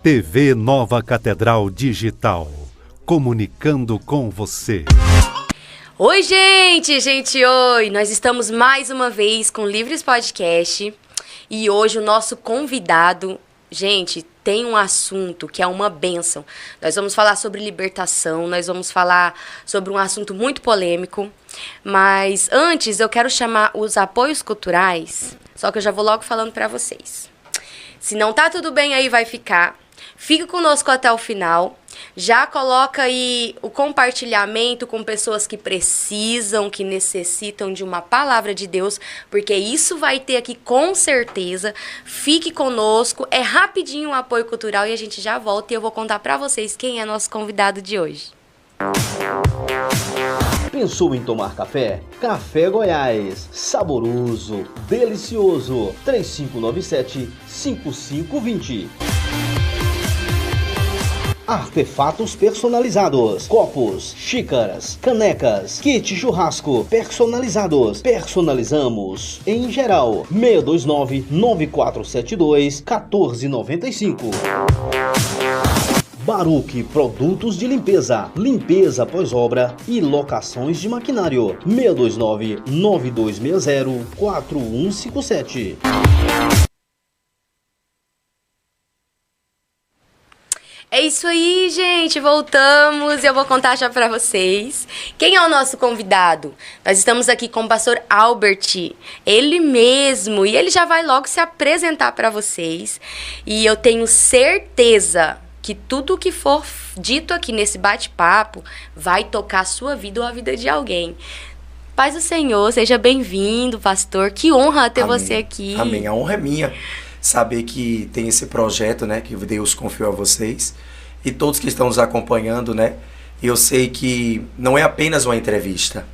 TV Nova Catedral Digital, comunicando com você. Oi, oi! Nós estamos mais uma vez com o Livres Podcast e hoje o nosso convidado, gente, tem um assunto que é uma bênção. Nós vamos falar sobre libertação, nós vamos falar sobre um assunto muito polêmico, mas antes eu quero chamar os apoios culturais, só que eu já vou logo falando para vocês. Se não tá tudo bem aí, vai ficar. Fica conosco até o final. Já coloca aí o compartilhamento com pessoas que precisam, que necessitam de uma palavra de Deus, porque isso vai ter aqui com certeza. Fique conosco, é rapidinho o apoio cultural e a gente já volta e eu vou contar pra vocês quem é nosso convidado de hoje. Pensou em tomar café? Café Goiás, saboroso, delicioso, 3597-5520. Artefatos personalizados, copos, xícaras, canecas, kit churrasco personalizados. Personalizamos em geral. 629-9472-1495. Baruque Produtos de Limpeza, limpeza pós-obra e locações de maquinário. 629-9260-4157. É isso aí, gente, voltamos e eu vou contar já pra vocês quem é o nosso convidado. Nós estamos aqui com o pastor Albert, ele mesmo, e ele já vai logo se apresentar pra vocês. E eu tenho certeza que tudo que for dito aqui nesse bate-papo vai tocar a sua vida ou a vida de alguém. Paz do Senhor, seja bem-vindo, pastor, que honra ter você aqui. Amém, a honra é minha. Saber que tem esse projeto, né, que Deus confiou a vocês e todos que estão nos acompanhando, né, eu sei que não é apenas uma entrevista,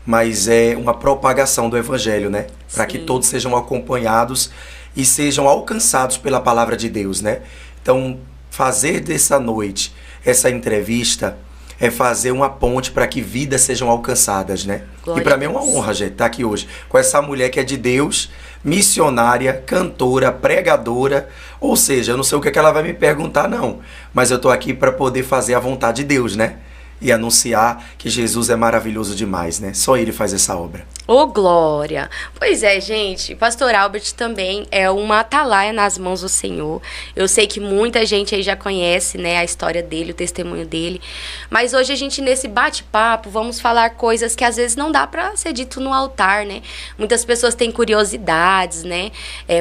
mas é uma propagação do Evangelho, né, para que todos sejam acompanhados e sejam alcançados pela palavra de Deus, né. Então, fazer dessa noite essa entrevista é fazer uma ponte para que vidas sejam alcançadas, né. Glória e para mim é uma honra, gente, estar aqui hoje com essa mulher que é de Deus, missionária, cantora, pregadora, ou seja, eu não sei o que ela vai me perguntar não, mas eu tô aqui para poder fazer a vontade de Deus, né? E anunciar que Jesus é maravilhoso demais, né? Só Ele faz essa obra. Ô, glória! Pois é, gente, pastor Albert também é uma atalaia nas mãos do Senhor. Eu sei que muita gente aí já conhece, né, a história dele, o testemunho dele. Mas hoje a gente, nesse bate-papo, vamos falar coisas que às vezes não dá pra ser dito no altar, né? Muitas pessoas têm curiosidades, né?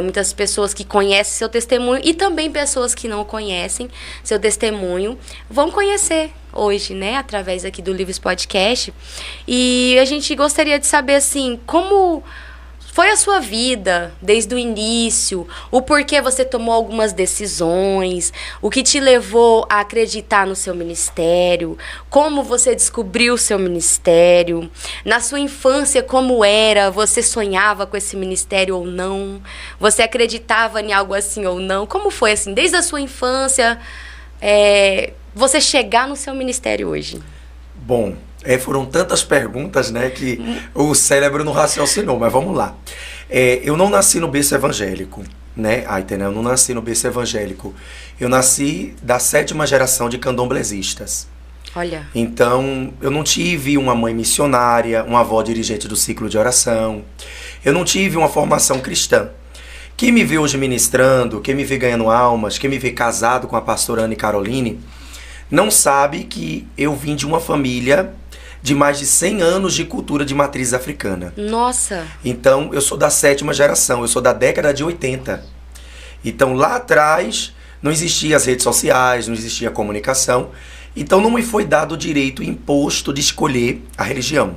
Muitas pessoas que conhecem seu testemunho e também pessoas que não conhecem seu testemunho vão conhecer hoje, né, através aqui do Livres Podcast. E a gente gostaria de saber, assim, como foi a sua vida desde o início, o porquê você tomou algumas decisões, o que te levou a acreditar no seu ministério, como você descobriu o seu ministério, na sua infância como era, você sonhava com esse ministério ou não, você acreditava em algo assim ou não, como foi assim, desde a sua infância, você chegar no seu ministério hoje? Bom, foram tantas perguntas, né, que o cérebro não raciocinou, mas vamos lá. Eu não nasci no berço evangélico, né, Aitena, eu não nasci no berço evangélico. Eu nasci da 7ª geração de candomblesistas. Olha. Então, eu não tive uma mãe missionária, uma avó dirigente do ciclo de oração. Eu não tive uma formação cristã. Quem me vê hoje ministrando, quem me vê ganhando almas, quem me vê casado com a pastora Ana e Caroline, não sabe que eu vim de uma família de mais de 100 anos de cultura de matriz africana. Nossa! Então, eu sou da 7ª geração, eu sou da década de 80. Então, lá atrás, não existiam as redes sociais, não existia a comunicação. Então, não me foi dado o direito imposto de escolher a religião.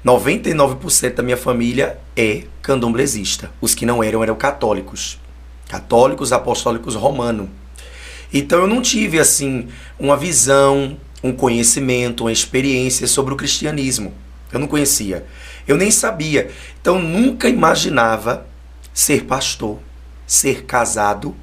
99% da minha família é candomblesista. Os que não eram católicos. Católicos apostólicos romanos. Então eu não tive, assim, uma visão, um conhecimento, uma experiência sobre o cristianismo. Eu não conhecia. Eu nem sabia. Então eu nunca imaginava ser pastor, ser casado,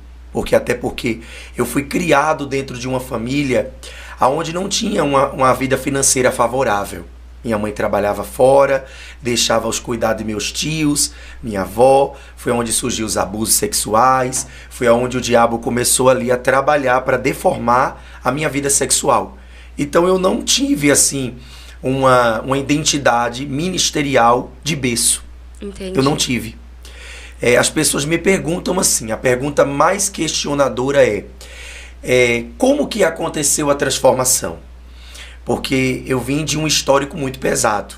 até porque eu fui criado dentro de uma família onde não tinha uma vida financeira favorável. Minha mãe trabalhava fora, deixava os cuidados de meus tios, minha avó. Foi onde surgiu os abusos sexuais. Foi onde o diabo começou ali a trabalhar para deformar a minha vida sexual. Então eu não tive assim uma identidade ministerial de berço. Entendi. Eu não tive. As pessoas me perguntam assim, a pergunta mais questionadora como que aconteceu a transformação? Porque eu vim de um histórico muito pesado,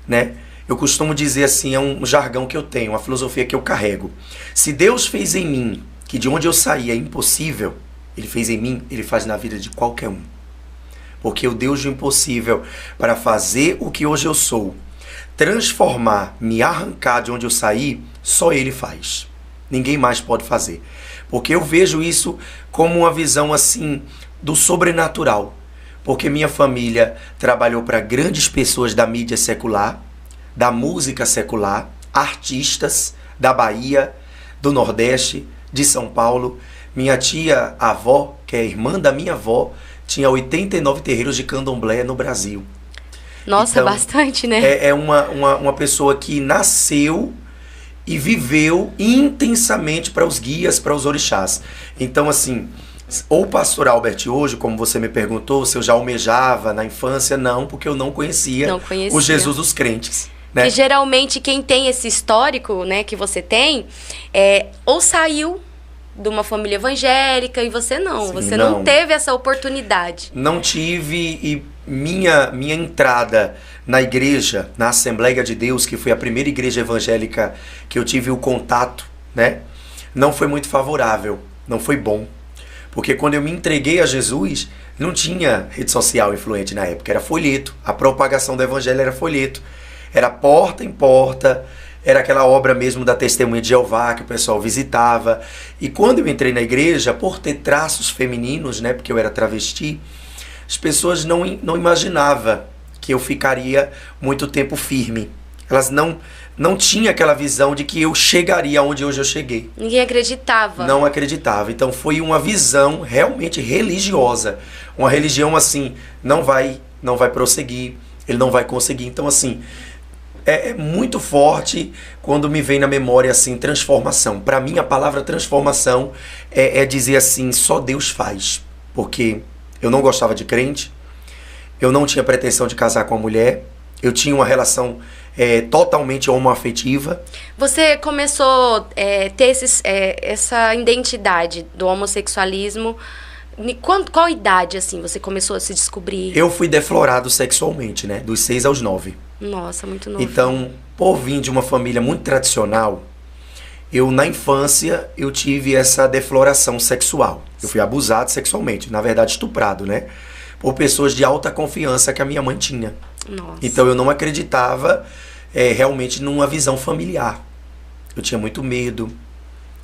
né? Eu costumo dizer assim, é um jargão que eu tenho, uma filosofia que eu carrego. Se Deus fez em mim, que de onde eu saí é impossível, Ele fez em mim, Ele faz na vida de qualquer um. Porque o Deus do impossível, para fazer o que hoje eu sou, transformar, me arrancar de onde eu saí, só Ele faz. Ninguém mais pode fazer. Porque eu vejo isso como uma visão assim do sobrenatural. Porque minha família trabalhou para grandes pessoas da mídia secular, da música secular, artistas da Bahia, do Nordeste, de São Paulo. Minha tia, avó, que é irmã da minha avó, tinha 89 terreiros de candomblé no Brasil. Nossa, então, bastante, né? É uma pessoa que nasceu e viveu intensamente para os guias, para os orixás. Então, assim, o pastor Albert hoje, como você me perguntou, se eu já almejava na infância, não, porque eu não conhecia o Jesus dos crentes. Né? Que geralmente quem tem esse histórico, né, que você tem, ou saiu de uma família evangélica e você não. Sim, você não teve essa oportunidade. Não tive, e minha entrada na igreja, na Assembleia de Deus, que foi a primeira igreja evangélica que eu tive o contato, né, não foi muito favorável, não foi bom. Porque quando eu me entreguei a Jesus, não tinha rede social influente na época, era folheto. A propagação do evangelho era folheto. Era porta em porta, era aquela obra mesmo da Testemunha de Jeová que o pessoal visitava. E quando eu entrei na igreja, por ter traços femininos, né, porque eu era travesti, as pessoas não imaginavam que eu ficaria muito tempo firme. Elas não tinham aquela visão de que eu chegaria onde hoje eu cheguei. Ninguém acreditava. Não acreditava. Então foi uma visão realmente religiosa. Uma religião assim, não vai prosseguir, ele não vai conseguir. Então assim, é muito forte quando me vem na memória assim, transformação. Para mim a palavra transformação é dizer assim, só Deus faz. Porque eu não gostava de crente, eu não tinha pretensão de casar com a mulher, eu tinha uma relação totalmente homoafetiva. Você começou a ter essa identidade do homossexualismo. Qual idade, assim, você começou a se descobrir? Eu fui deflorado sexualmente, né? Dos 6 aos 9. Nossa, muito novo. Então, por vir de uma família muito tradicional, na infância, eu tive essa defloração sexual. Eu fui abusado sexualmente, na verdade estuprado, né? Por pessoas de alta confiança que a minha mãe tinha. Nossa. Então eu não acreditava realmente numa visão familiar. Eu tinha muito medo,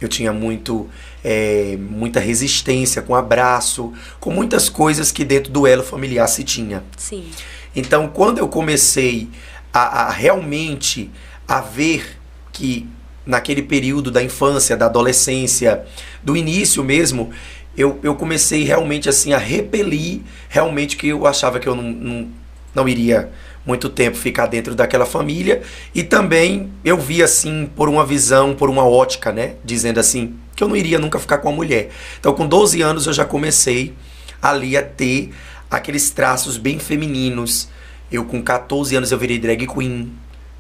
eu tinha muita resistência com abraço, com muitas coisas que dentro do elo familiar se tinha. Sim. Então quando eu comecei a realmente a ver que naquele período da infância, da adolescência, do início mesmo, eu comecei realmente assim a repelir realmente que eu achava que eu não iria muito tempo ficar dentro daquela família. E também eu vi assim por uma visão, por uma ótica, né, dizendo assim que eu não iria nunca ficar com a mulher. Então com 12 anos eu já comecei ali a ter aqueles traços bem femininos. Eu com 14 anos eu virei drag queen.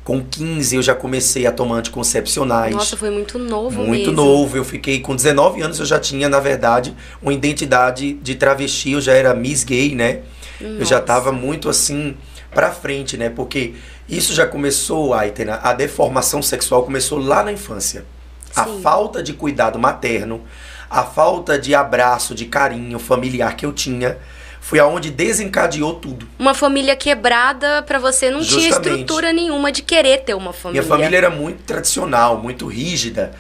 Com 15 eu já comecei a tomar anticoncepcionais. Nossa, foi muito novo Muito mesmo. novo. Eu fiquei com 19 anos, eu já tinha, na verdade, uma identidade de travesti. Eu já era Miss Gay, né? Nossa. Eu já estava muito assim pra frente, né? Porque isso já começou, Aitena, a deformação sexual começou lá na infância. Sim. A falta de cuidado materno, a falta de abraço, de carinho familiar que eu tinha, foi aonde desencadeou tudo. Uma família quebrada, pra você não Justamente. tinha estrutura nenhuma de querer ter uma família. Minha família era muito tradicional, muito rígida,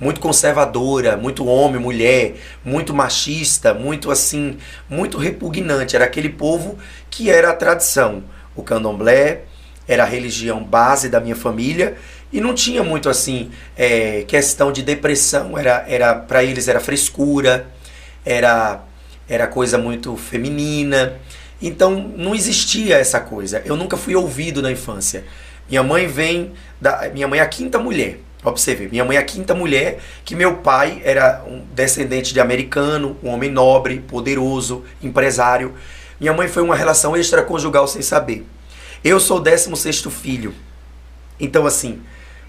muito conservadora, muito homem, mulher, muito machista, muito assim, muito repugnante. Era aquele povo que era a tradição. O candomblé era a religião base da minha família e não tinha muito assim questão de depressão. Para eles era frescura, era coisa muito feminina. Então, não existia essa coisa. Eu nunca fui ouvido na infância. Minha mãe minha mãe é a quinta mulher. Observe, minha mãe é a quinta mulher, que meu pai era um descendente de americano, um homem nobre, poderoso, empresário. Minha mãe foi uma relação extraconjugal sem saber. Eu sou o 16º filho. Então, assim,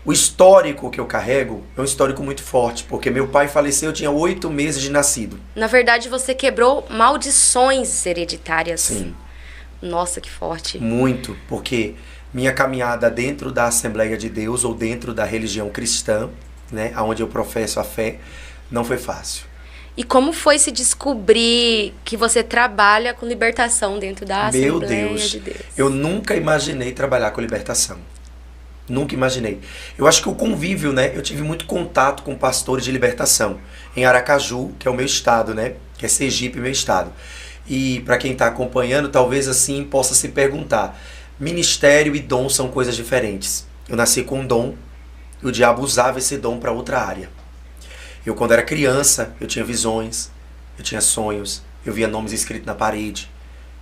o histórico que eu carrego é um histórico muito forte, porque meu pai faleceu, eu tinha 8 meses de nascido. Na verdade, você quebrou maldições hereditárias. Sim. Nossa, que forte. Muito, porque minha caminhada dentro da Assembleia de Deus ou dentro da religião cristã, né, onde eu professo a fé, não foi fácil. E como foi se descobrir que você trabalha com libertação dentro da Assembleia de Deus? Eu nunca imaginei trabalhar com libertação. Nunca imaginei. Eu acho que o convívio, né, eu tive muito contato com pastores de libertação em Aracaju, que é o meu estado, né, que é Sergipe, meu estado. E para quem está acompanhando, talvez assim possa se perguntar: ministério e dom são coisas diferentes. Eu nasci com um dom e o diabo usava esse dom para outra área. Eu, quando era criança, eu tinha visões, eu tinha sonhos, eu via nomes escritos na parede,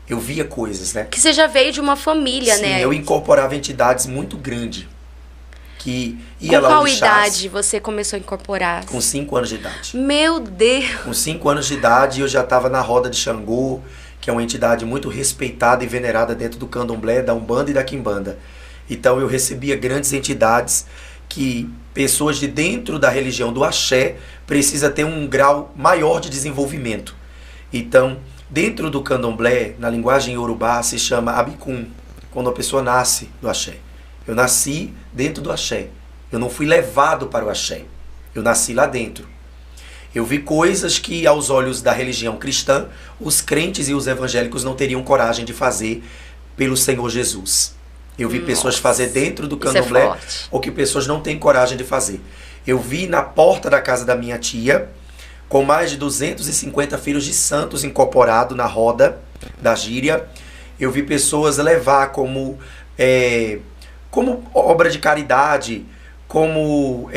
eu via coisas, né? Que você já veio de uma família, Sim, né? Eu incorporava entidades muito grandes. Que ia com lá qual no chás, idade você começou a incorporar? Com 5 anos de idade. Meu Deus! Com 5 anos de idade, eu já estava na roda de Xangô, que é uma entidade muito respeitada e venerada dentro do candomblé, da Umbanda e da Quimbanda. Então eu recebia grandes entidades que pessoas de dentro da religião do Axé precisa ter um grau maior de desenvolvimento. Então, dentro do candomblé, na linguagem iorubá, se chama abicum, quando a pessoa nasce do Axé. Eu nasci dentro do Axé. Eu não fui levado para o Axé. Eu nasci lá dentro. Eu vi coisas que, aos olhos da religião cristã, os crentes e os evangélicos não teriam coragem de fazer pelo Senhor Jesus. Eu vi pessoas fazer dentro do candomblé o que pessoas não têm coragem de fazer. Eu vi na porta da casa da minha tia, com mais de 250 filhos de santos incorporados na roda da gíria. Eu vi pessoas levar como obra de caridade, como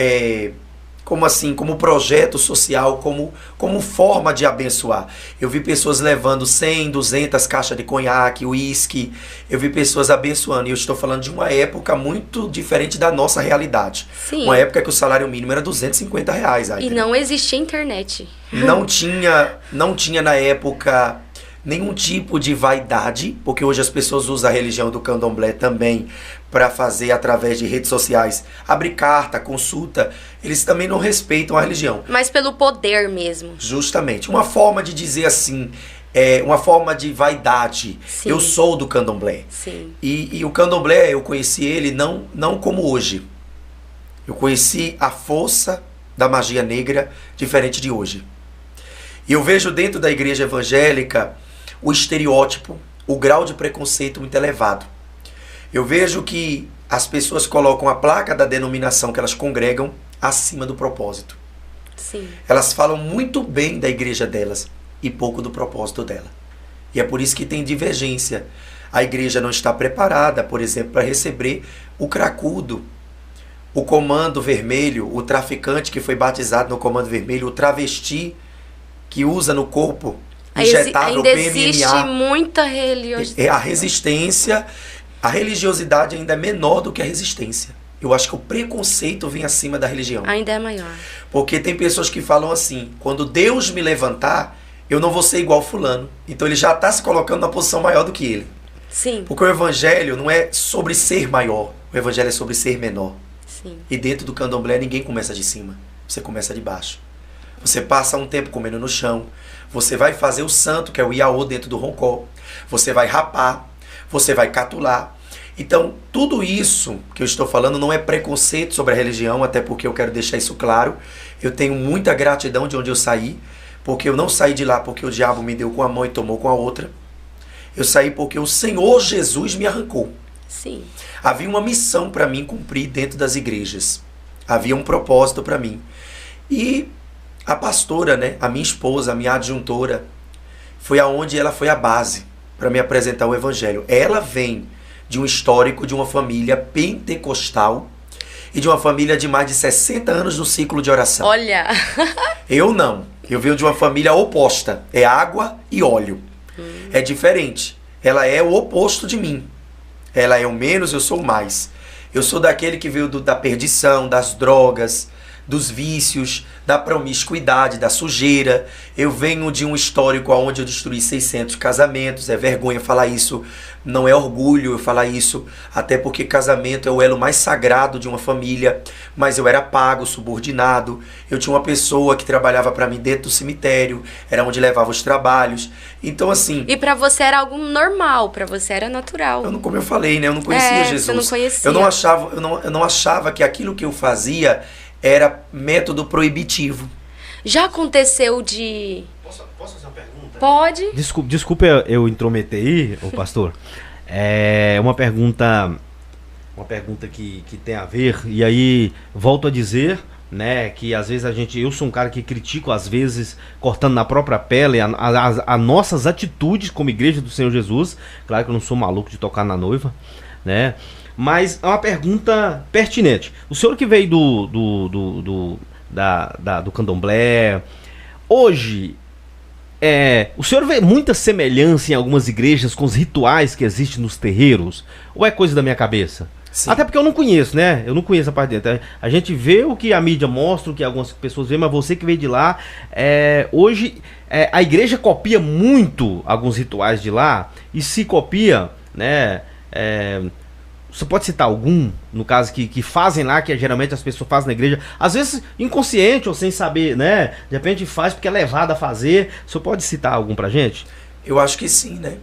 projeto social, como forma de abençoar. Eu vi pessoas levando 100, 200 caixas de conhaque, uísque. Eu vi pessoas abençoando. E eu estou falando de uma época muito diferente da nossa realidade. Sim. Uma época que o salário mínimo era R$250. E não existia internet. Não tinha na época nenhum tipo de vaidade, porque hoje as pessoas usam a religião do candomblé também para fazer através de redes sociais, abrir carta, consulta. Eles também não respeitam a religião. Mas pelo poder mesmo. Justamente. Uma forma de dizer assim, uma forma de vaidade. Sim. Eu sou do candomblé. Sim. E o candomblé, eu conheci ele não como hoje. Eu conheci a força da magia negra diferente de hoje. E eu vejo dentro da igreja evangélica o estereótipo, o grau de preconceito muito elevado. Eu vejo que as pessoas colocam a placa da denominação que elas congregam acima do propósito. Sim. Elas falam muito bem da igreja delas e pouco do propósito dela. E é por isso que tem divergência. A igreja não está preparada, por exemplo, para receber o cracudo, o comando vermelho, o traficante que foi batizado no comando vermelho, o travesti que usa no corpo injetável ainda PMMA. existe muita religiosidade. A resistência, a religiosidade ainda é menor do que a resistência. Eu acho que o preconceito vem acima da religião. Ainda é maior. Porque tem pessoas que falam assim: quando Deus me levantar, eu não vou ser igual fulano. Então ele já está se colocando numa posição maior do que ele. Sim. Porque o evangelho não é sobre ser maior, o evangelho é sobre ser menor. Sim. E dentro do candomblé ninguém começa de cima, você começa de baixo. Você passa um tempo comendo no chão, você vai fazer o santo, que é o iaô dentro do roncó, você vai rapar, você vai catular. Então, tudo isso que eu estou falando não é preconceito sobre a religião, até porque eu quero deixar isso claro. Eu tenho muita gratidão de onde eu saí, porque eu não saí de lá porque o diabo me deu com a mão e tomou com a outra. Eu saí porque o Senhor Jesus me arrancou. Sim. Havia uma missão para mim cumprir dentro das igrejas. Havia um propósito para mim. E a pastora, né, a minha esposa, a minha adjuntora, foi aonde ela foi a base para me apresentar o evangelho. Ela vem de um histórico de uma família pentecostal e de uma família de mais de 60 anos no ciclo de oração. Olha! Eu não. Eu venho de uma família oposta. É água e óleo. É diferente. ela é o oposto de mim. Ela é o menos, eu sou o mais. Eu sou daquele que veio da perdição, das drogas, dos vícios, da promiscuidade, da sujeira. Eu venho de um histórico onde eu destruí 600 casamentos. É vergonha falar isso, não é orgulho eu falar isso, até porque casamento é o elo mais sagrado de uma família. Mas eu era pago, subordinado. Eu tinha uma pessoa que trabalhava para mim dentro do cemitério, era onde levava os trabalhos. Então assim... E para você era algo normal, para você era natural. Como eu falei, né? Eu não conhecia Jesus. Você não conhecia. Eu não achava que aquilo que eu fazia era método proibitivo. Já aconteceu de... Posso fazer uma pergunta? Pode. Desculpa eu intrometer aí, ô pastor. É uma pergunta que tem a ver, e aí volto a dizer, né, que às vezes eu sou um cara que critico, às vezes, cortando na própria pele as nossas atitudes como igreja do Senhor Jesus. Claro que eu não sou maluco de tocar na noiva, né? Mas é uma pergunta pertinente. O senhor que veio do candomblé, hoje, o senhor vê muita semelhança em algumas igrejas com os rituais que existem nos terreiros? Ou é coisa da minha cabeça? Sim. Até porque eu não conheço, né? Eu não conheço a parte de dentro. A gente vê o que a mídia mostra, o que algumas pessoas veem, mas você que veio de lá, hoje a igreja copia muito alguns rituais de lá, e se copia, né? Você pode citar algum, no caso, que fazem lá, que geralmente as pessoas fazem na igreja, às vezes inconsciente ou sem saber, né? De repente faz porque é levado a fazer. Você pode citar algum pra gente? Eu acho que sim, né?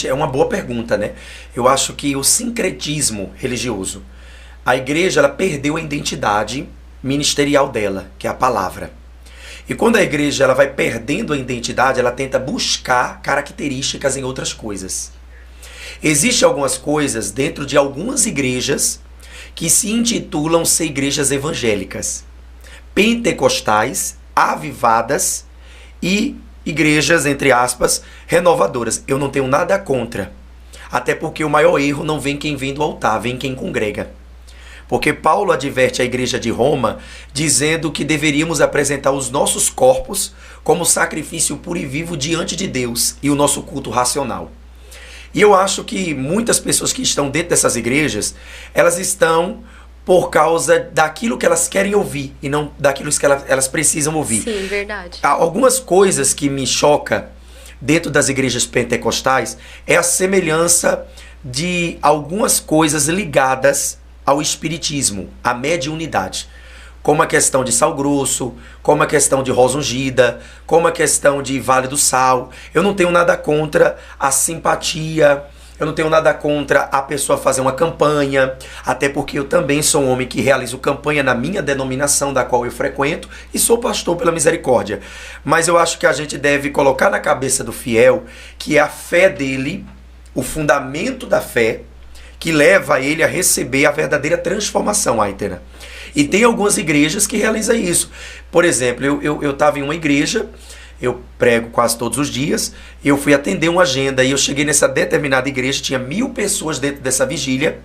É uma boa pergunta, né? Eu acho que o sincretismo religioso, a igreja, ela perdeu a identidade ministerial dela, que é a palavra. E quando a igreja ela vai perdendo a identidade, ela tenta buscar características em outras coisas. Existem algumas coisas dentro de algumas igrejas que se intitulam ser igrejas evangélicas, pentecostais, avivadas e igrejas, entre aspas, renovadoras. Eu não tenho nada contra, até porque o maior erro não vem quem vem do altar, vem quem congrega. Porque Paulo adverte a igreja de Roma dizendo que deveríamos apresentar os nossos corpos como sacrifício puro e vivo diante de Deus e o nosso culto racional. E eu acho que muitas pessoas que estão dentro dessas igrejas, elas estão por causa daquilo que elas querem ouvir e não daquilo que elas precisam ouvir. Sim, verdade. Algumas coisas que me chocam dentro das igrejas pentecostais é a semelhança de algumas coisas ligadas ao espiritismo, à mediunidade. Como a questão de Sal Grosso, como a questão de Rosa Ungida, como a questão de Vale do Sal. Eu não tenho nada contra a simpatia, eu não tenho nada contra a pessoa fazer uma campanha, até porque eu também sou um homem que realizo campanha na minha denominação, da qual eu frequento, e sou pastor pela misericórdia. Mas eu acho que a gente deve colocar na cabeça do fiel que é a fé dele, o fundamento da fé, que leva ele a receber a verdadeira transformação, Aitena. E tem algumas igrejas que realizam isso. Por exemplo, eu estava em uma igreja, eu prego quase todos os dias, eu fui atender uma agenda e eu cheguei nessa determinada igreja, tinha 1000 pessoas dentro dessa vigília,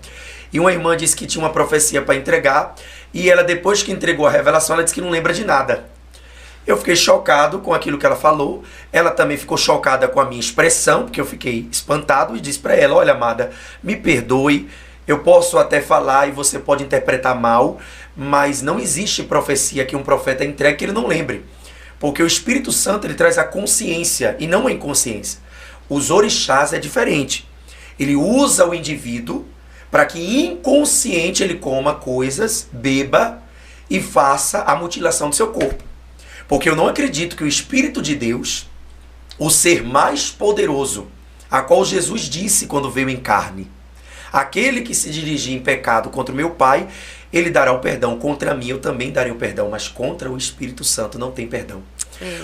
e uma irmã disse que tinha uma profecia para entregar, e ela, depois que entregou a revelação, ela disse que não lembra de nada. Eu fiquei chocado com aquilo que ela falou, ela também ficou chocada com a minha expressão, porque eu fiquei espantado, e disse para ela: olha, amada, me perdoe, eu posso até falar e você pode interpretar mal, mas não existe profecia que um profeta entregue que ele não lembre. Porque o Espírito Santo ele traz a consciência e não a inconsciência. Os orixás é diferente. Ele usa o indivíduo para que inconsciente ele coma coisas, beba e faça a mutilação do seu corpo. Porque eu não acredito que o Espírito de Deus, o ser mais poderoso, a qual Jesus disse quando veio em carne, aquele que se dirigir em pecado contra o meu Pai, ele dará o perdão. Contra mim eu também darei o perdão, mas contra o Espírito Santo não tem perdão.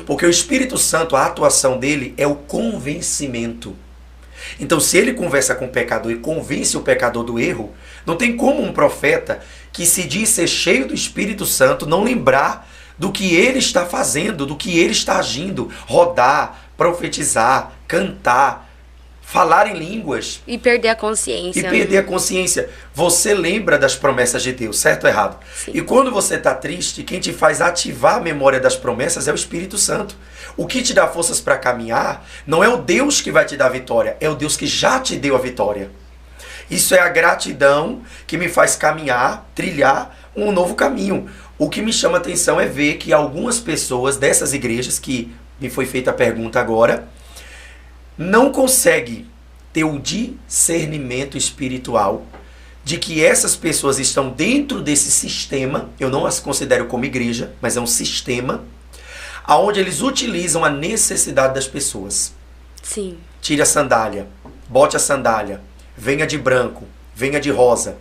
Porque o Espírito Santo, a atuação dele é o convencimento. Então, se ele conversa com o pecador e convence o pecador do erro, não tem como um profeta que se diz ser cheio do Espírito Santo não lembrar do que ele está fazendo, do que ele está agindo, rodar, profetizar, cantar, falar em línguas E perder a consciência. e perder a consciência. Você lembra das promessas de Deus, certo ou errado? Sim. E quando você está triste, quem te faz ativar a memória das promessas é o Espírito Santo. O que te dá forças para caminhar não é o Deus que vai te dar a vitória, é o Deus que já te deu a vitória. Isso é a gratidão que me faz caminhar, trilhar um novo caminho. O que me chama a atenção é ver que algumas pessoas dessas igrejas, que me foi feita a pergunta agora, não conseguem ter o discernimento espiritual de que essas pessoas estão dentro desse sistema. Eu não as considero como igreja, mas é um sistema onde eles utilizam a necessidade das pessoas. Sim. Tire a sandália, bote a sandália, venha de branco, venha de rosa.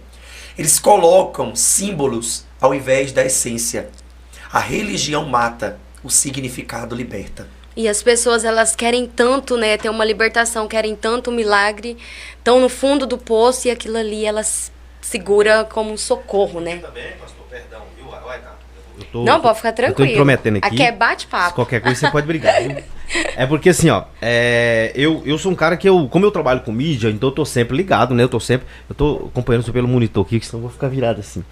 Eles colocam símbolos ao invés da essência. A religião mata, o significado liberta. E as pessoas, elas querem tanto, né, ter uma libertação, querem tanto um milagre, estão no fundo do poço e aquilo ali elas segura como um socorro, né? Também, pastor, perdão, viu? Não, pode ficar tranquilo. Eu tô intrometendo aqui. Aqui é bate-papo. Qualquer coisa você pode brigar, viu? É porque assim, ó, eu sou um cara que como eu trabalho com mídia, então eu tô sempre ligado, né? Eu tô acompanhando isso pelo monitor aqui, que senão eu vou ficar virado assim.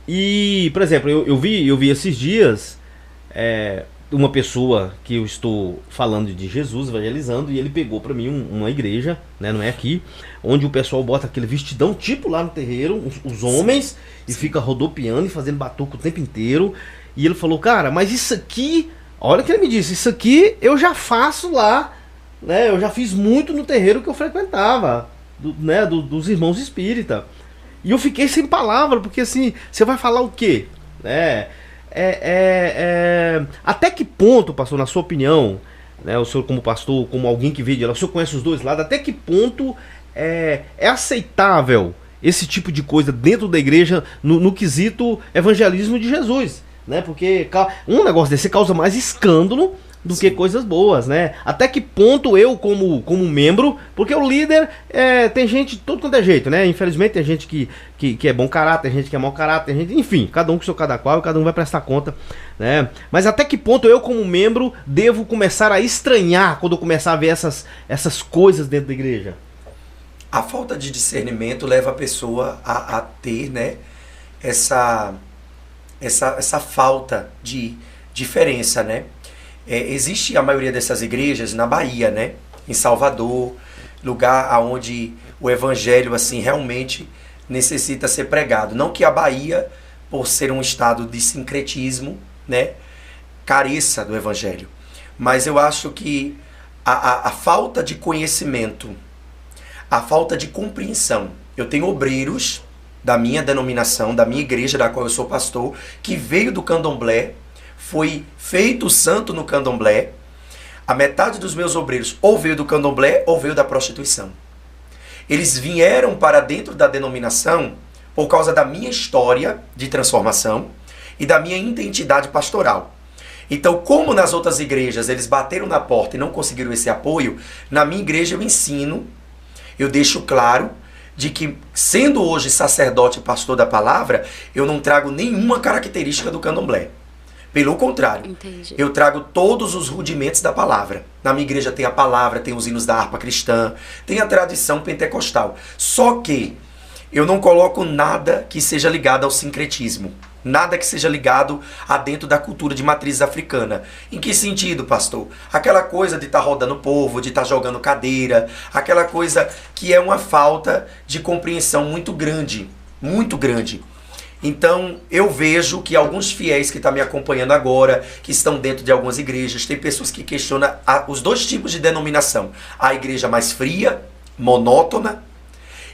E, por exemplo, eu vi esses dias uma pessoa que eu estou falando de Jesus, evangelizando, e ele pegou pra mim uma igreja, né, não é aqui, onde o pessoal bota aquele vestidão tipo lá no terreiro, os homens, e fica rodopiando e fazendo batuque o tempo inteiro. E ele falou, cara, mas isso aqui, olha o que ele me disse, isso aqui eu já faço lá, né, eu já fiz muito no terreiro que eu frequentava, dos irmãos espírita. E eu fiquei sem palavra, porque assim, você vai falar o quê? Até que ponto, pastor, na sua opinião, né, o senhor como pastor, como alguém que veio de lá, o senhor conhece os dois lados, até que ponto é aceitável esse tipo de coisa dentro da igreja no quesito evangelismo de Jesus, né? Porque um negócio desse causa mais escândalo do que coisas boas, né? Até que ponto eu, como membro, porque o líder tem gente de todo quanto é jeito, né? Infelizmente tem gente que é bom caráter, tem gente que é mau caráter, tem gente, enfim, cada um com seu cada qual, e cada um vai prestar conta, né? Mas até que ponto eu, como membro, devo começar a estranhar quando eu começar a ver essas coisas dentro da igreja? A falta de discernimento leva a pessoa a ter, né, essa falta de diferença, né? Existe a maioria dessas igrejas na Bahia, né? Em Salvador, lugar onde o evangelho assim realmente necessita ser pregado. Não que a Bahia, por ser um estado de sincretismo, né, careça do evangelho. Mas eu acho que a falta de conhecimento, a falta de compreensão. Eu tenho obreiros da minha denominação, da minha igreja, da qual eu sou pastor, que veio do candomblé, foi feito santo no candomblé. A metade dos meus obreiros ou veio do candomblé ou veio da prostituição. Eles vieram para dentro da denominação por causa da minha história de transformação e da minha identidade pastoral. Então, como nas outras igrejas eles bateram na porta e não conseguiram esse apoio, na minha igreja eu ensino, eu deixo claro de que, sendo hoje sacerdote e pastor da palavra, eu não trago nenhuma característica do candomblé. Pelo contrário, Entendi. Eu trago todos os rudimentos da palavra. Na minha igreja tem a palavra, tem os hinos da harpa cristã, tem a tradição pentecostal. Só que eu não coloco nada que seja ligado ao sincretismo. Nada que seja ligado a dentro da cultura de matriz africana. Em que sentido, pastor? Aquela coisa de estar rodando o povo, de estar jogando cadeira, aquela coisa que é uma falta de compreensão muito grande, muito grande. Então, eu vejo que alguns fiéis que estão me acompanhando agora, que estão dentro de algumas igrejas, tem pessoas que questionam os dois tipos de denominação. A igreja mais fria, monótona,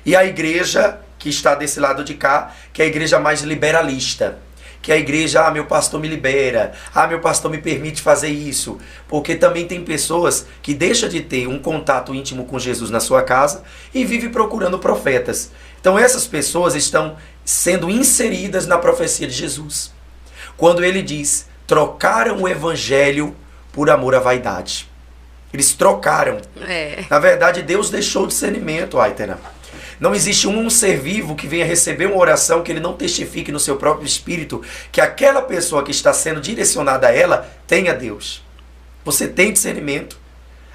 e a igreja que está desse lado de cá, que é a igreja mais liberalista. Que é a igreja, meu pastor me libera, meu pastor me permite fazer isso. Porque também tem pessoas que deixam de ter um contato íntimo com Jesus na sua casa e vivem procurando profetas. Então essas pessoas estão sendo inseridas na profecia de Jesus. Quando ele diz, trocaram o evangelho por amor à vaidade. Eles trocaram. Na verdade, Deus deixou o discernimento, Aitena. Não existe um ser vivo que venha receber uma oração que ele não testifique no seu próprio espírito que aquela pessoa que está sendo direcionada a ela tenha Deus. Você tem discernimento.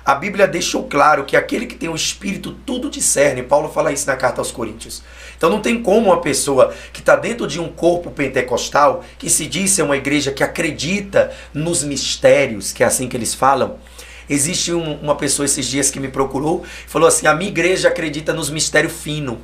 A Bíblia deixou claro que aquele que tem o Espírito tudo discerne. Paulo fala isso na carta aos Coríntios. Então não tem como uma pessoa que está dentro de um corpo pentecostal, que se diz ser uma igreja que acredita nos mistérios, que é assim que eles falam. Existe uma pessoa esses dias que me procurou e falou assim: a minha igreja acredita nos mistérios finos.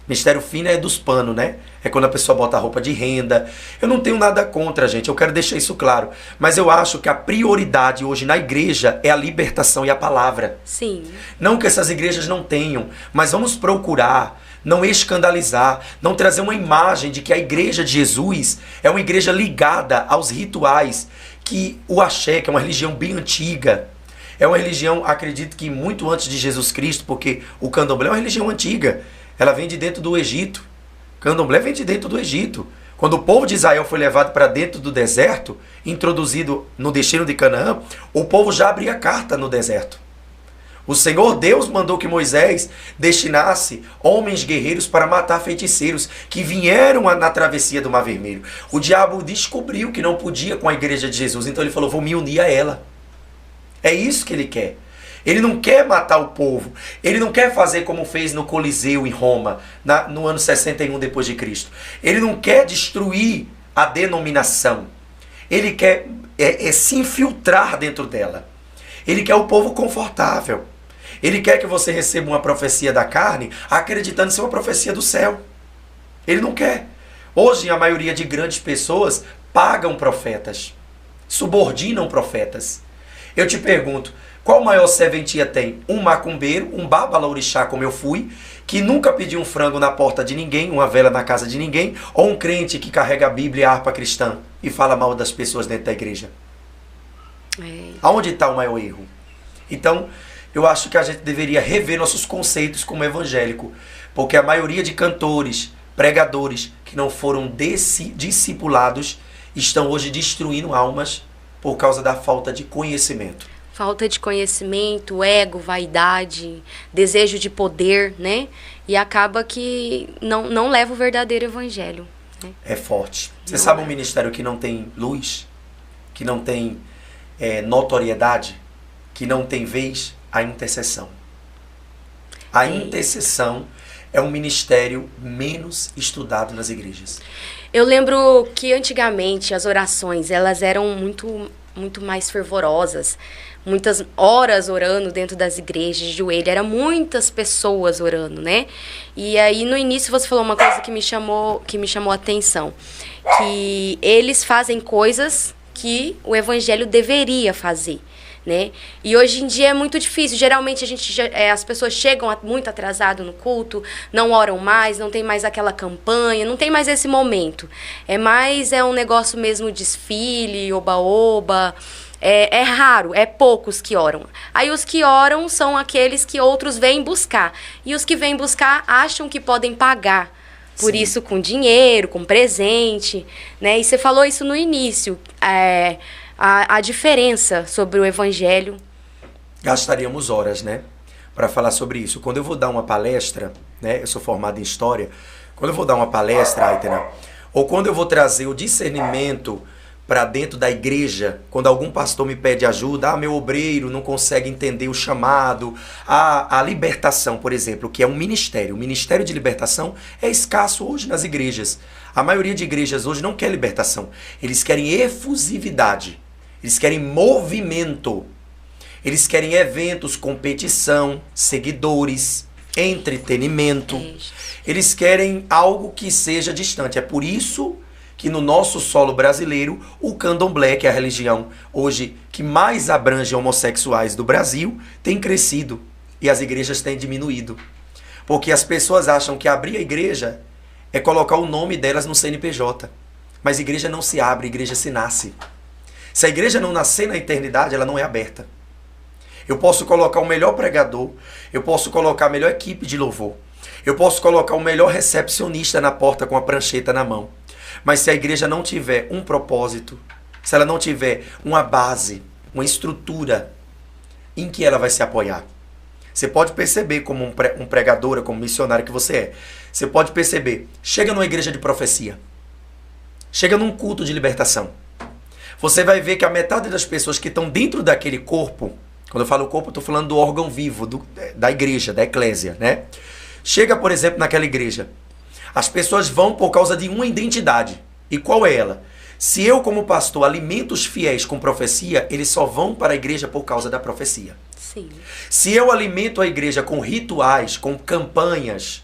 Mistério fino é dos panos, né? É quando a pessoa bota roupa de renda. Eu não tenho nada contra, gente. Eu quero deixar isso claro. Mas eu acho que a prioridade hoje na igreja é a libertação e a palavra. Sim. Não que essas igrejas não tenham, mas vamos procurar não escandalizar, não trazer uma imagem de que a igreja de Jesus é uma igreja ligada aos rituais, que o axé, que é uma religião bem antiga, é uma religião, acredito que muito antes de Jesus Cristo, porque o candomblé é uma religião antiga. Ela vem de dentro do Egito. Candomblé vem de dentro do Egito. Quando o povo de Israel foi levado para dentro do deserto, introduzido no destino de Canaã, o povo já abria carta no deserto. O Senhor Deus mandou que Moisés destinasse homens guerreiros para matar feiticeiros que vieram na travessia do Mar Vermelho. O diabo descobriu que não podia com a igreja de Jesus, então ele falou: vou me unir a ela. É isso que ele quer. Ele não quer matar o povo. Ele não quer fazer como fez no Coliseu em Roma, no ano 61 depois de Cristo. Ele não quer destruir a denominação. Ele quer se infiltrar dentro dela. Ele quer o povo confortável. Ele quer que você receba uma profecia da carne acreditando ser uma profecia do céu. Ele não quer. Hoje a maioria de grandes pessoas pagam profetas, subordinam profetas. Eu te pergunto, qual maior serventia tem? Um macumbeiro, um babalaorixá como eu fui, que nunca pediu um frango na porta de ninguém, uma vela na casa de ninguém, ou um crente que carrega a Bíblia e a harpa cristã e fala mal das pessoas dentro da igreja? Aonde está o maior erro? Então, eu acho que a gente deveria rever nossos conceitos como evangélico, porque a maioria de cantores, pregadores que não foram discipulados estão hoje destruindo almas por causa da falta de conhecimento. Falta de conhecimento, ego, vaidade, desejo de poder, né? E acaba que não leva o verdadeiro evangelho. Né? É forte. Você sabe um ministério que não tem luz, que não tem notoriedade, que não tem vez? A intercessão. A intercessão é um ministério menos estudado nas igrejas. Eu lembro que antigamente as orações, elas eram muito mais fervorosas. Muitas horas orando dentro das igrejas, de joelho, eram muitas pessoas orando, né? E aí no início você falou uma coisa que me chamou a atenção, que eles fazem coisas que o evangelho deveria fazer, né? E hoje em dia é muito difícil. Geralmente as pessoas chegam muito atrasado no culto, não oram mais, não tem mais aquela campanha, não tem mais esse momento. É um negócio mesmo desfile, oba-oba. É raro, é poucos que oram. Aí os que oram são aqueles que outros vêm buscar. E os que vêm buscar acham que podem pagar por Sim. isso com dinheiro, com presente, né? E você falou isso no início, a diferença sobre o evangelho. Gastaríamos horas, né, para falar sobre isso. Quando eu vou dar uma palestra, né, eu sou formado em História, quando eu vou dar uma palestra, Aitena, ou quando eu vou trazer o discernimento para dentro da igreja, quando algum pastor me pede ajuda, meu obreiro não consegue entender o chamado, a libertação, por exemplo, que é um ministério. O ministério de libertação é escasso hoje nas igrejas. A maioria de igrejas hoje não quer libertação. Eles querem efusividade. Eles querem movimento. Eles querem eventos, competição, seguidores, entretenimento. Eles querem algo que seja distante. É por isso que no nosso solo brasileiro, o candomblé, que é a religião hoje que mais abrange homossexuais do Brasil, tem crescido e as igrejas têm diminuído. Porque as pessoas acham que abrir a igreja é colocar o nome delas no CNPJ. Mas a igreja não se abre, a igreja se nasce. Se a igreja não nascer na eternidade, ela não é aberta. Eu posso colocar o melhor pregador, eu posso colocar a melhor equipe de louvor, eu posso colocar o melhor recepcionista na porta com a prancheta na mão. Mas se a igreja não tiver um propósito, se ela não tiver uma base, uma estrutura em que ela vai se apoiar. Você pode perceber como um pregadora, como missionário que você é. Você pode perceber, chega numa igreja de profecia, chega num culto de libertação. Você vai ver que a metade das pessoas que estão dentro daquele corpo, Quando eu falo corpo, eu estou falando do órgão vivo, da igreja, da eclésia, né? Chega, por exemplo, naquela igreja. As pessoas vão por causa de uma identidade. E qual é ela? Se eu, como pastor, alimento os fiéis com profecia, eles só vão para a igreja por causa da profecia. Sim. Se eu alimento a igreja com rituais, com campanhas,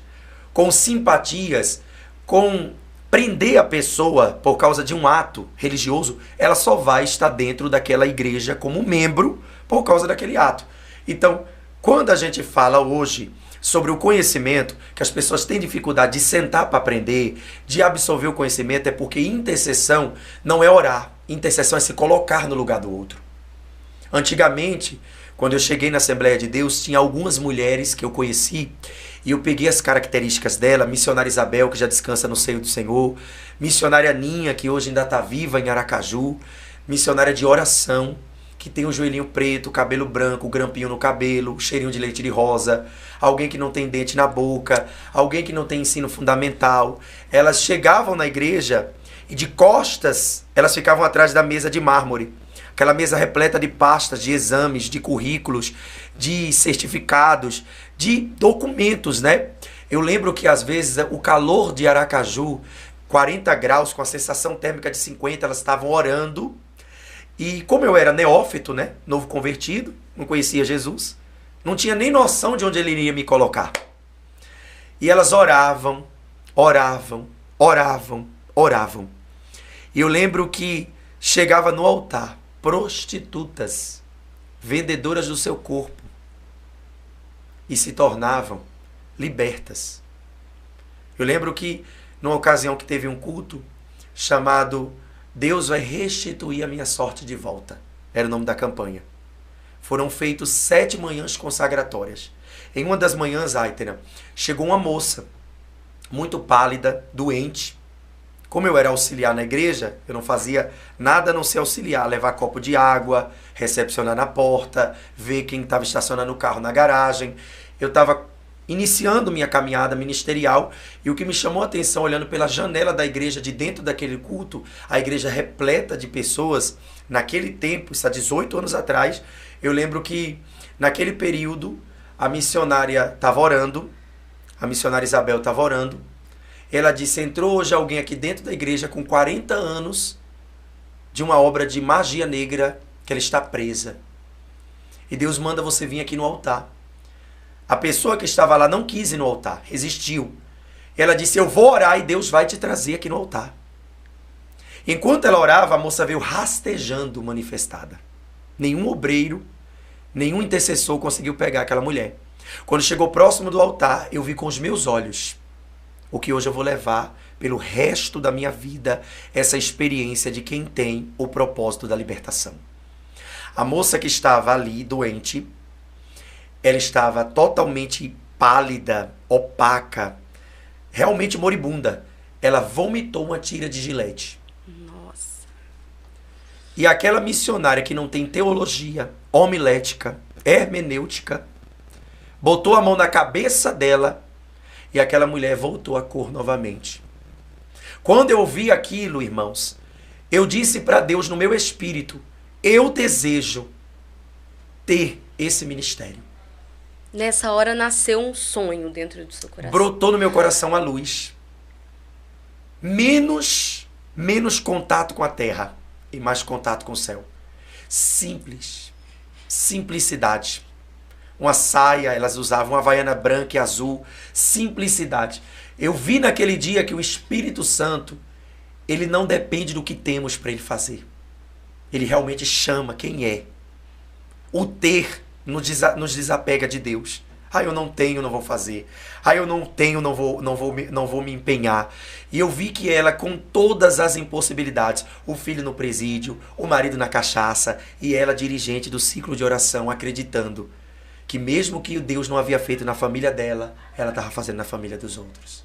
com simpatias, com prender a pessoa por causa de um ato religioso, ela só vai estar dentro daquela igreja como membro por causa daquele ato. Então, quando a gente fala hoje sobre o conhecimento, que as pessoas têm dificuldade de sentar para aprender, de absorver o conhecimento, é porque intercessão não é orar. Intercessão é se colocar no lugar do outro. Antigamente, quando eu cheguei na Assembleia de Deus, tinha algumas mulheres que eu conheci e eu peguei as características dela, missionária Isabel, que já descansa no seio do Senhor, missionária Ninha, que hoje ainda está viva em Aracaju, missionária de oração, que tem o joelhinho preto, o cabelo branco, o grampinho no cabelo, o cheirinho de leite de rosa, alguém que não tem dente na boca, alguém que não tem ensino fundamental. Elas chegavam na igreja e de costas elas ficavam atrás da mesa de mármore. Aquela mesa repleta de pastas, de exames, de currículos, de certificados, de documentos, né? Eu lembro que às vezes o calor de Aracaju, 40 graus, com a sensação térmica de 50, elas estavam orando. E como eu era neófito, né? Novo convertido, não conhecia Jesus, não tinha nem noção de onde ele iria me colocar. E elas oravam, oravam, oravam, oravam. E eu lembro que chegava no altar prostitutas, vendedoras do seu corpo, e se tornavam libertas. Eu lembro que, numa ocasião que teve um culto chamado Deus vai restituir a minha sorte de volta, era o nome da campanha. Foram feitos 7 manhãs consagratórias. Em uma das manhãs, Aitena, chegou uma moça, muito pálida, doente. Como eu era auxiliar na igreja, eu não fazia nada a não ser auxiliar, levar copo de água, recepcionar na porta, ver quem estava estacionando o carro na garagem. Eu estava iniciando minha caminhada ministerial e o que me chamou a atenção, olhando pela janela da igreja, de dentro daquele culto, a igreja repleta de pessoas, naquele tempo, isso há 18 anos atrás, eu lembro que naquele período a missionária estava orando, a missionária Isabel estava orando. Ela disse, entrou hoje alguém aqui dentro da igreja com 40 anos de uma obra de magia negra que ela está presa. E Deus manda você vir aqui no altar. A pessoa que estava lá não quis ir no altar, resistiu. Ela disse, eu vou orar e Deus vai te trazer aqui no altar. Enquanto ela orava, a moça veio rastejando manifestada. Nenhum obreiro, nenhum intercessor conseguiu pegar aquela mulher. Quando chegou próximo do altar, eu vi com os meus olhos o que hoje eu vou levar pelo resto da minha vida, essa experiência de quem tem o propósito da libertação. A moça que estava ali, doente, ela estava totalmente pálida, opaca, realmente moribunda. Ela vomitou uma tira de Gilete. Nossa. E aquela missionária que não tem teologia, homilética, hermenêutica, botou a mão na cabeça dela e aquela mulher voltou à cor novamente. Quando eu ouvi aquilo, irmãos, eu disse para Deus no meu espírito, eu desejo ter esse ministério. Nessa hora nasceu um sonho dentro do seu coração. Brotou no meu coração a luz. Menos contato com a terra e mais contato com o céu. Simples. Simplicidade. Uma saia, elas usavam uma havaiana branca e azul. Simplicidade. Eu vi naquele dia que o Espírito Santo, ele não depende do que temos para ele fazer. Ele realmente chama quem é. O ter nos desapega de Deus. Ah, eu não tenho, não vou fazer. Ah, eu não tenho, não vou me empenhar. E eu vi que ela, com todas as impossibilidades, o filho no presídio, o marido na cachaça, e ela dirigente do ciclo de oração, acreditando que mesmo que Deus não havia feito na família dela, ela estava fazendo na família dos outros.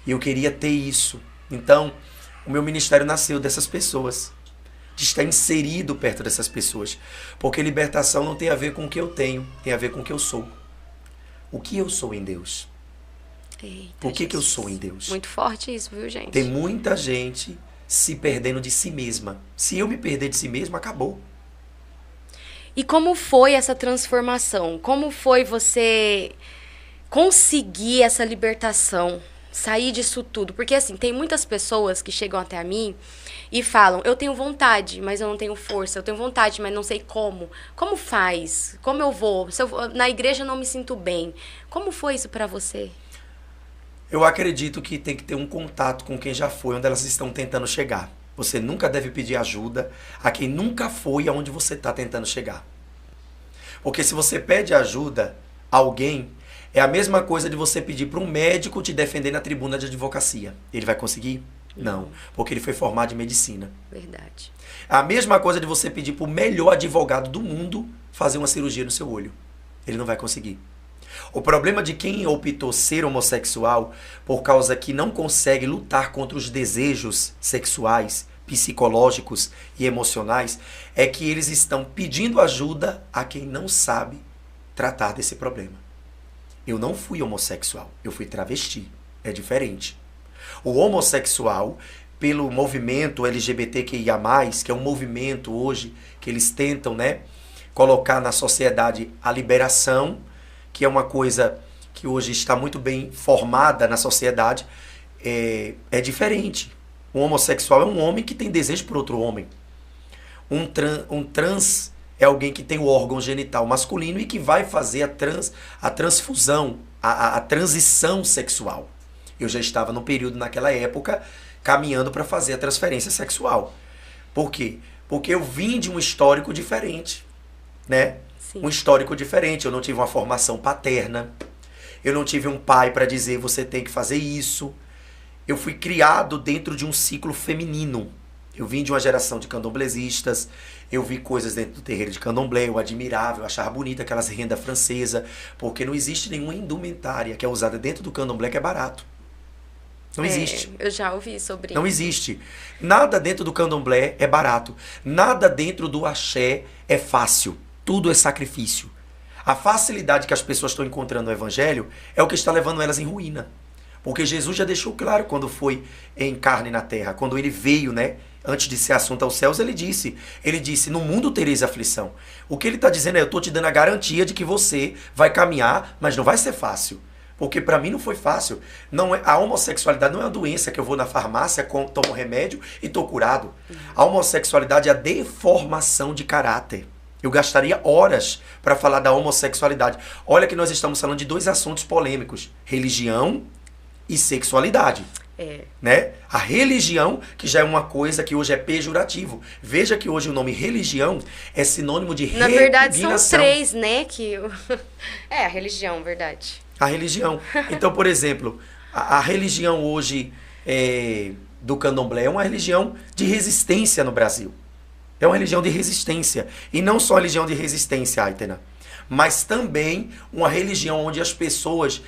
E eu queria ter isso. Então, o meu ministério nasceu dessas pessoas, de estar inserido perto dessas pessoas. Porque libertação não tem a ver com o que eu tenho, tem a ver com o que eu sou. O que eu sou em Deus? Eita, o que eu sou em Deus? Muito forte isso, viu, gente? Tem muita gente se perdendo de si mesma. Se eu me perder de si mesmo, acabou. E como foi essa transformação? Como foi você conseguir essa libertação? Sair disso tudo? Porque, assim, tem muitas pessoas que chegam até a mim e falam, eu tenho vontade, mas eu não tenho força. Eu tenho vontade, mas não sei como. Como faz? Como eu vou? Se eu na igreja eu não me sinto bem. Como foi isso pra você? Eu acredito que tem que ter um contato com quem já foi, onde elas estão tentando chegar. Você nunca deve pedir ajuda a quem nunca foi aonde você está tentando chegar. Porque se você pede ajuda a alguém, é a mesma coisa de você pedir para um médico te defender na tribuna de advocacia. Ele vai conseguir? Não, porque ele foi formado em medicina. Verdade. É a mesma coisa de você pedir para o melhor advogado do mundo fazer uma cirurgia no seu olho. Ele não vai conseguir. O problema de quem optou ser homossexual por causa que não consegue lutar contra os desejos sexuais, psicológicos e emocionais é que eles estão pedindo ajuda a quem não sabe tratar desse problema. Eu não fui homossexual, eu fui travesti. É diferente. O homossexual, pelo movimento LGBTQIA+, que é um movimento hoje que eles tentam, né, colocar na sociedade a liberação, que é uma coisa que hoje está muito bem formada na sociedade, é diferente. Um homossexual é um homem que tem desejo por outro homem. Um trans é alguém que tem o órgão genital masculino e que vai fazer a transfusão, a transição sexual. Eu já estava no período, naquela época, caminhando para fazer a transferência sexual. Por quê? Porque eu vim de um histórico diferente, né? Sim. Um histórico diferente. Eu não tive uma formação paterna. Eu não tive um pai para dizer, você tem que fazer isso. Eu fui criado dentro de um ciclo feminino. Eu vim de uma geração de candomblesistas. Eu vi coisas dentro do terreiro de candomblé. Eu admirava, eu achava bonita aquelas rendas francesas. Porque não existe nenhuma indumentária que é usada dentro do candomblé que é barato. Não existe. Eu já ouvi sobre Não existe. Nada dentro do candomblé é barato. Nada dentro do axé é fácil. Tudo é sacrifício. A facilidade que as pessoas estão encontrando no evangelho é o que está levando elas em ruína. Porque Jesus já deixou claro quando foi em carne na terra. Quando ele veio, né? Antes de ser assunto aos céus, ele disse, no mundo tereis aflição. O que ele está dizendo é, eu estou te dando a garantia de que você vai caminhar, mas não vai ser fácil. Porque para mim não foi fácil. A homossexualidade não é uma doença que eu vou na farmácia, tomo remédio e estou curado. A homossexualidade é a deformação de caráter. Eu gastaria horas para falar da homossexualidade. Olha que nós estamos falando de dois assuntos polêmicos. Religião e sexualidade. Né? A religião, que já é uma coisa que hoje é pejorativo. Veja que hoje o nome religião é sinônimo de repugnação. Na verdade são três, né? A religião, verdade. A religião. Então, por exemplo, a religião hoje do candomblé é uma religião de resistência no Brasil. É uma religião de resistência. E não só religião de resistência, Aitena, mas também uma religião onde as pessoas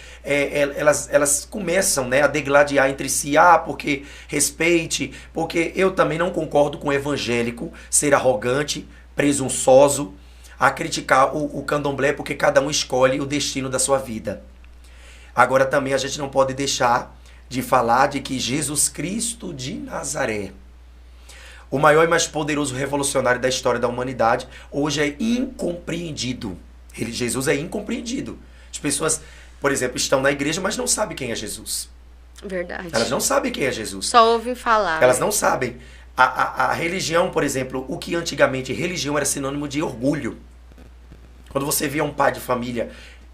elas começam, né, a degladiar entre si. Porque respeite, porque eu também não concordo com o evangélico ser arrogante, presunçoso, a criticar o candomblé porque cada um escolhe o destino da sua vida. Agora também a gente não pode deixar de falar de que Jesus Cristo de Nazaré, o maior e mais poderoso revolucionário da história da humanidade, hoje é incompreendido. Jesus é incompreendido. As pessoas, por exemplo, estão na igreja, mas não sabem quem é Jesus. Verdade. Elas não sabem quem é Jesus. Só ouvem falar. Elas não sabem. A religião, por exemplo, o que antigamente religião era sinônimo de orgulho. Quando você via um pai de família,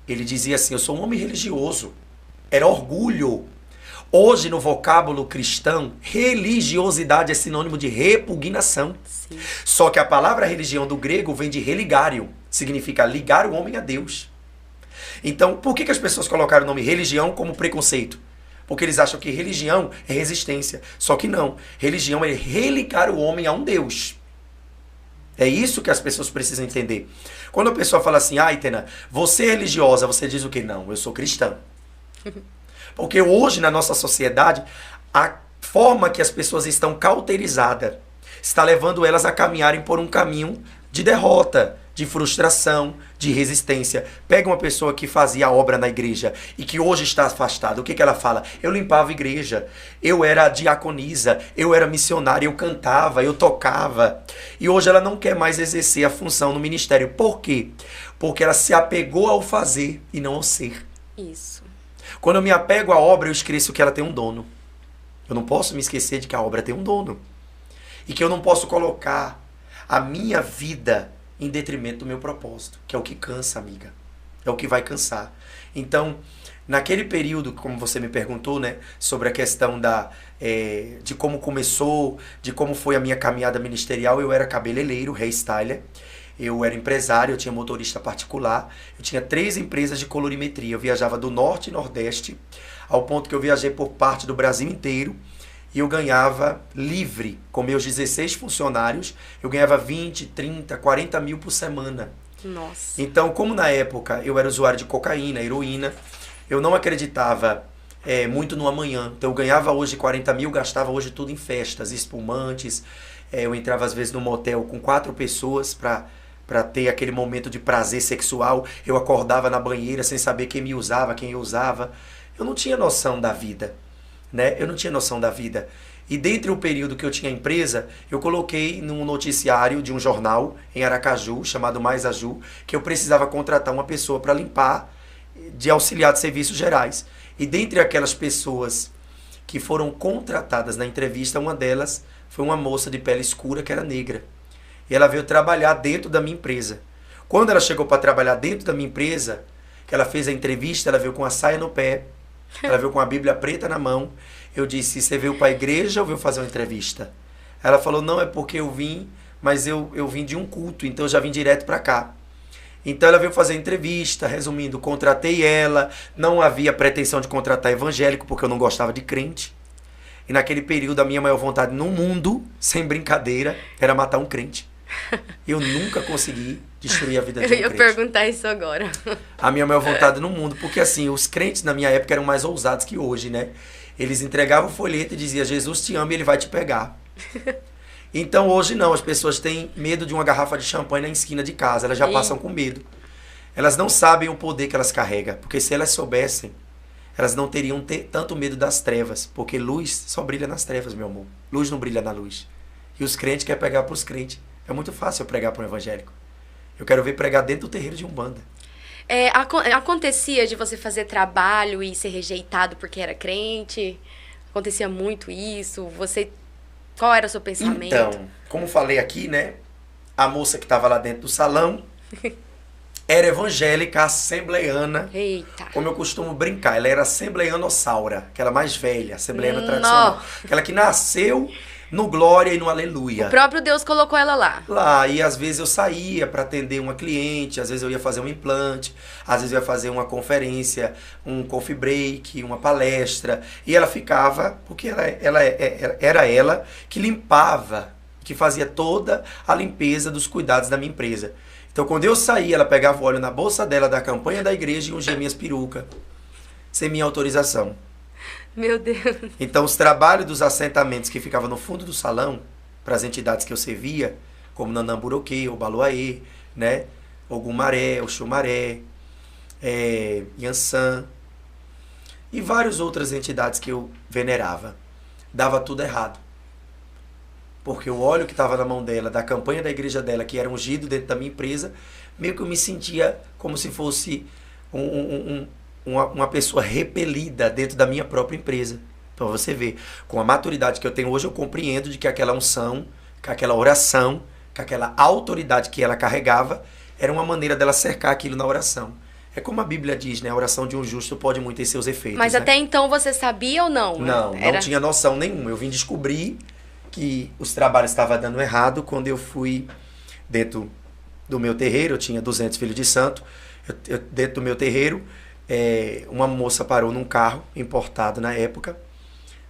ele dizia assim, eu sou um homem religioso. Era orgulho. Hoje, no vocábulo cristão, religiosidade é sinônimo de repugnação. Sim. Só que a palavra religião do grego vem de religário. Significa ligar o homem a Deus. Então, por que as pessoas colocaram o nome religião como preconceito? Porque eles acham que religião é resistência. Só que não. Religião é religar o homem a um Deus. É isso que as pessoas precisam entender. Quando a pessoa fala assim, Aitena, você é religiosa, você diz o quê? Não, eu sou cristã. Porque hoje, na nossa sociedade, a forma que as pessoas estão cauterizadas está levando elas a caminharem por um caminho de derrota, de frustração, de resistência. Pega uma pessoa que fazia obra na igreja e que hoje está afastada. O que ela fala? Eu limpava a igreja, eu era diaconisa, eu era missionária, eu cantava, eu tocava. E hoje ela não quer mais exercer a função no ministério. Por quê? Porque ela se apegou ao fazer e não ao ser. Isso. Quando eu me apego à obra, eu esqueço que ela tem um dono. Eu não posso me esquecer de que a obra tem um dono. E que eu não posso colocar a minha vida em detrimento do meu propósito, que é o que cansa, amiga. É o que vai cansar. Então, naquele período, como você me perguntou, né, sobre a questão de como começou, de como foi a minha caminhada ministerial, eu era cabeleireiro, hairstyler, eu era empresário, eu tinha motorista particular, eu tinha 3 empresas de colorimetria, eu viajava do norte e nordeste, ao ponto que eu viajei por parte do Brasil inteiro, e eu ganhava livre, com meus 16 funcionários, eu ganhava 20, 30, 40 mil por semana. Nossa. Então, como na época eu era usuário de cocaína, heroína, eu não acreditava muito no amanhã. Então, eu ganhava hoje 40 mil, gastava hoje tudo em festas, espumantes. Eu entrava às vezes no motel com 4 pessoas para ter aquele momento de prazer sexual. Eu acordava na banheira sem saber quem me usava, quem eu usava. Eu não tinha noção da vida. Né? Eu não tinha noção da vida. E dentre o período que eu tinha empresa, eu coloquei num noticiário de um jornal em Aracaju, chamado Mais Aju, que eu precisava contratar uma pessoa para limpar, de auxiliar de serviços gerais. E dentre aquelas pessoas que foram contratadas na entrevista, uma delas foi uma moça de pele escura que era negra. E ela veio trabalhar dentro da minha empresa. Quando ela chegou para trabalhar dentro da minha empresa, que ela fez a entrevista, ela veio com a saia no pé, ela veio com a Bíblia preta na mão. Eu disse, você veio para a igreja ou veio fazer uma entrevista? Ela falou, não, é porque eu vim, mas eu vim de um culto, então eu já vim direto para cá. Então ela veio fazer a entrevista, resumindo, contratei ela, não havia pretensão de contratar evangélico, porque eu não gostava de crente. E naquele período a minha maior vontade no mundo, sem brincadeira, era matar um crente. Eu nunca consegui destruir a vida de um crente. Eu ia perguntar isso agora. A minha maior vontade no mundo, porque assim, os crentes na minha época eram mais ousados que hoje, né? Eles entregavam o folheto e diziam, Jesus te ama e ele vai te pegar. Então hoje não, as pessoas têm medo de uma garrafa de champanhe na esquina de casa, elas já passam com medo. Elas não sabem o poder que elas carregam, porque se elas soubessem, elas não teriam tanto medo das trevas, porque luz só brilha nas trevas, meu amor. Luz não brilha na luz. E os crentes querem pregar para os crentes. É muito fácil eu pregar para um evangélico. Eu quero ver pregar dentro do terreiro de Umbanda. Acontecia de você fazer trabalho e ser rejeitado porque era crente? Acontecia muito isso? Qual era o seu pensamento? Então, como falei aqui, né? A moça que estava lá dentro do salão era evangélica, assembleiana. Eita. Como eu costumo brincar, ela era assembleianossaura, aquela mais velha, assembleiana tradicional. Aquela que nasceu no glória e no aleluia. O próprio Deus colocou ela lá. Lá, e às vezes eu saía para atender uma cliente, às vezes eu ia fazer um implante, às vezes eu ia fazer uma conferência, um coffee break, uma palestra, e ela ficava, porque era ela que limpava, que fazia toda a limpeza dos cuidados da minha empresa. Então quando eu saía, ela pegava o óleo na bolsa dela da campanha da igreja e ungia minhas perucas, sem minha autorização. Meu Deus. Então, os trabalhos dos assentamentos que ficavam no fundo do salão, para as entidades que eu servia, como Nanamburoquê, o Baluaê, né? Ogumaré, Oxumaré, Yansan, e várias outras entidades que eu venerava. Dava tudo errado. Porque o óleo que estava na mão dela, da campanha da igreja dela, que era ungido dentro da minha empresa, meio que eu me sentia como se fosse uma pessoa repelida dentro da minha própria empresa. Então você vê, com a maturidade que eu tenho hoje, eu compreendo de que aquela unção, que aquela oração, que aquela autoridade que ela carregava, era uma maneira dela cercar aquilo na oração. É como a Bíblia diz, né? A oração de um justo pode muito ter seus efeitos. Mas né? até então você sabia ou não? Não tinha noção nenhuma. Eu vim descobrir que os trabalhos estavam dando errado quando eu fui dentro do meu terreiro. Eu tinha 200 filhos de santo. Dentro do meu terreiro, uma moça parou num carro importado na época,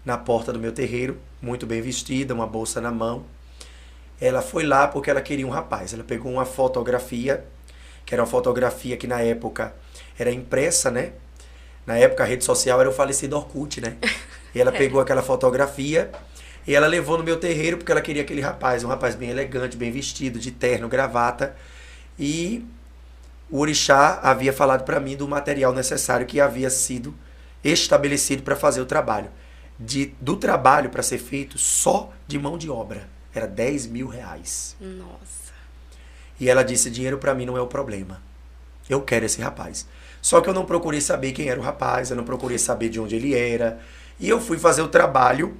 na porta do meu terreiro, muito bem vestida, uma bolsa na mão. Ela foi lá porque ela queria um rapaz. Ela pegou uma fotografia, que era uma fotografia que na época era impressa, né? Na época a rede social era o falecido Orkut, né? E ela pegou aquela fotografia e ela levou no meu terreiro porque ela queria aquele rapaz, um rapaz bem elegante, bem vestido, de terno, gravata. E o orixá havia falado para mim do material necessário que havia sido estabelecido para fazer o trabalho. Do trabalho para ser feito só de mão de obra. Era 10 mil reais. Nossa. E ela disse, dinheiro para mim não é o problema. Eu quero esse rapaz. Só que eu não procurei saber quem era o rapaz, eu não procurei saber de onde ele era. E eu fui fazer o trabalho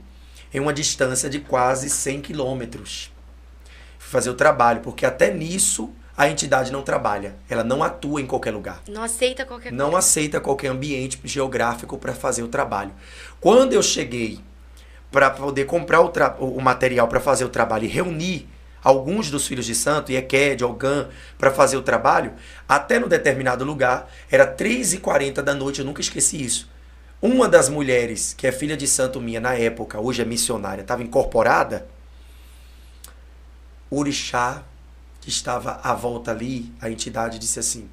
em uma distância de quase 100 quilômetros. Fui fazer o trabalho, porque até nisso a entidade não trabalha. Ela não atua em qualquer lugar. Não aceita qualquer coisa. Não aceita qualquer ambiente geográfico para fazer o trabalho. Quando eu cheguei para poder comprar o material para fazer o trabalho e reunir alguns dos filhos de santo, Ieked, Ogã, para fazer o trabalho, até no determinado lugar, era 3h40 da noite, eu nunca esqueci isso. Uma das mulheres, que é filha de santo minha na época, hoje é missionária, estava incorporada, o orixá que estava à volta ali, a entidade disse assim,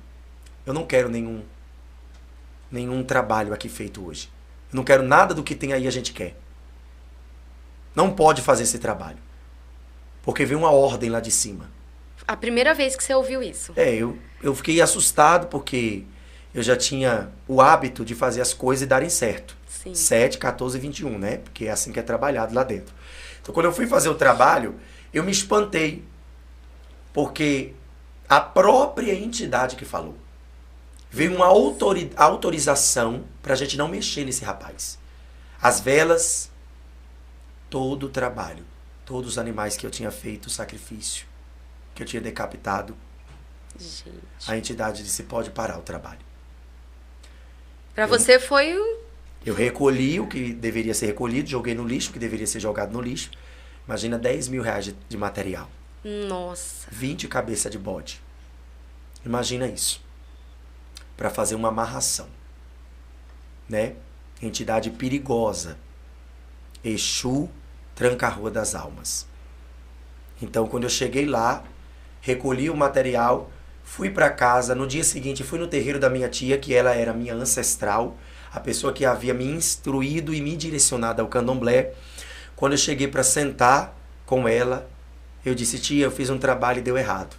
eu não quero nenhum trabalho aqui feito hoje. Eu não quero nada do que tem aí a gente quer. Não pode fazer esse trabalho. Porque veio uma ordem lá de cima. A primeira vez que você ouviu isso? Eu fiquei assustado porque eu já tinha o hábito de fazer as coisas e darem certo. Sim. 7, 14 e 21, né? Porque é assim que é trabalhado lá dentro. Então, quando eu fui fazer o trabalho, eu me espantei. Porque a própria entidade que falou. Veio uma autorização para a gente não mexer nesse rapaz. As velas, todo o trabalho. Todos os animais que eu tinha feito, o sacrifício, que eu tinha decapitado. Gente. A entidade disse, pode parar o trabalho. Pra você foi o... Eu recolhi o que deveria ser recolhido, joguei no lixo, o que deveria ser jogado no lixo. Imagina 10 mil reais de material. Nossa. 20 cabeças de bode. Imagina isso. Para fazer uma amarração. Né? Entidade perigosa. Exu, tranca-rua das almas. Então, quando eu cheguei lá, recolhi o material, fui para casa. No dia seguinte, fui no terreiro da minha tia, que ela era minha ancestral, a pessoa que havia me instruído e me direcionado ao candomblé. Quando eu cheguei para sentar com ela, eu disse, tia, eu fiz um trabalho e deu errado.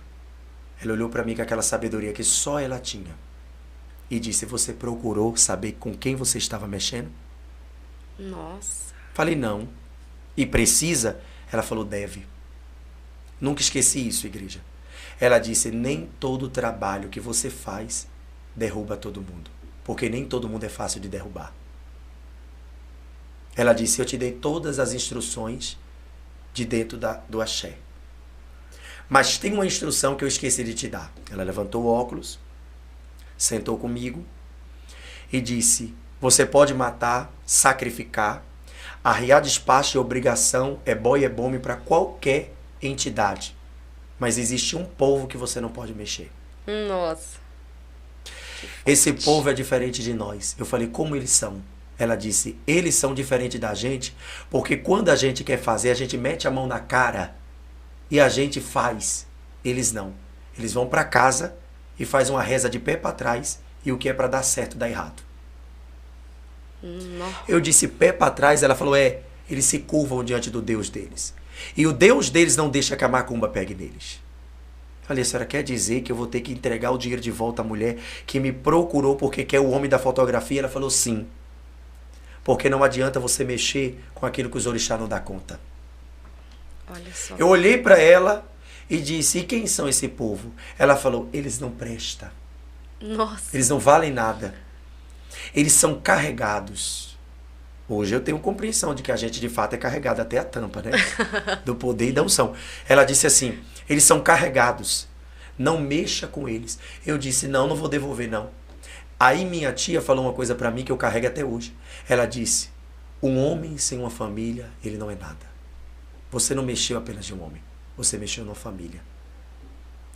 Ela olhou para mim com aquela sabedoria que só ela tinha. E disse, você procurou saber com quem você estava mexendo? Nossa. Falei, não. E precisa? Ela falou, deve. Nunca esqueci isso, igreja. Ela disse, nem todo trabalho que você faz derruba todo mundo. Porque nem todo mundo é fácil de derrubar. Ela disse, eu te dei todas as instruções de dentro do axé. Mas tem uma instrução que eu esqueci de te dar. Ela levantou o óculos, sentou comigo e disse, você pode matar, sacrificar, arriar despacho e obrigação é boi e é bome para qualquer entidade. Mas existe um povo que você não pode mexer. Nossa. Esse povo é diferente de nós. Eu falei, como eles são? Ela disse, eles são diferentes da gente, porque quando a gente quer fazer, a gente mete a mão na cara e a gente faz. Eles não. Eles vão para casa e faz uma reza de pé para trás e o que é para dar certo dá errado. Nossa. Eu disse pé para trás, ela falou, eles se curvam diante do Deus deles. E o Deus deles não deixa que a macumba pegue neles. Eu falei, a senhora quer dizer que eu vou ter que entregar o dinheiro de volta à mulher que me procurou porque quer o homem da fotografia? Ela falou, sim. Porque não adianta você mexer com aquilo que os orixás não dá conta. Olha só. Eu olhei para ela e disse, e quem são esse povo? Ela falou, eles não prestam. Nossa. Eles não valem nada. Eles são carregados. Hoje eu tenho compreensão de que a gente de fato é carregado até a tampa, né? Do poder e da unção. Ela disse assim, eles são carregados. Não mexa com eles. Eu disse, não vou devolver não. Aí minha tia falou uma coisa para mim que eu carrego até hoje. Ela disse, um homem sem uma família, ele não é nada. Você não mexeu apenas de um homem. Você mexeu numa família.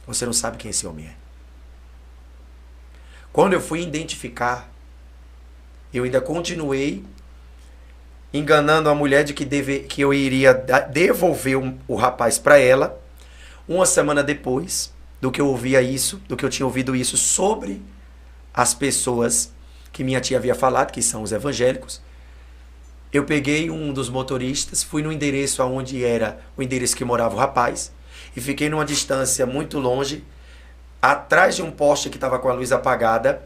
Você não sabe quem esse homem é. Quando eu fui identificar, eu ainda continuei enganando a mulher de que eu iria devolver o rapaz para ela. Uma semana depois do que eu tinha ouvido isso sobre as pessoas que minha tia havia falado, que são os evangélicos, eu peguei um dos motoristas, fui no endereço onde era o endereço que morava o rapaz, e fiquei numa distância muito longe, atrás de um poste que estava com a luz apagada,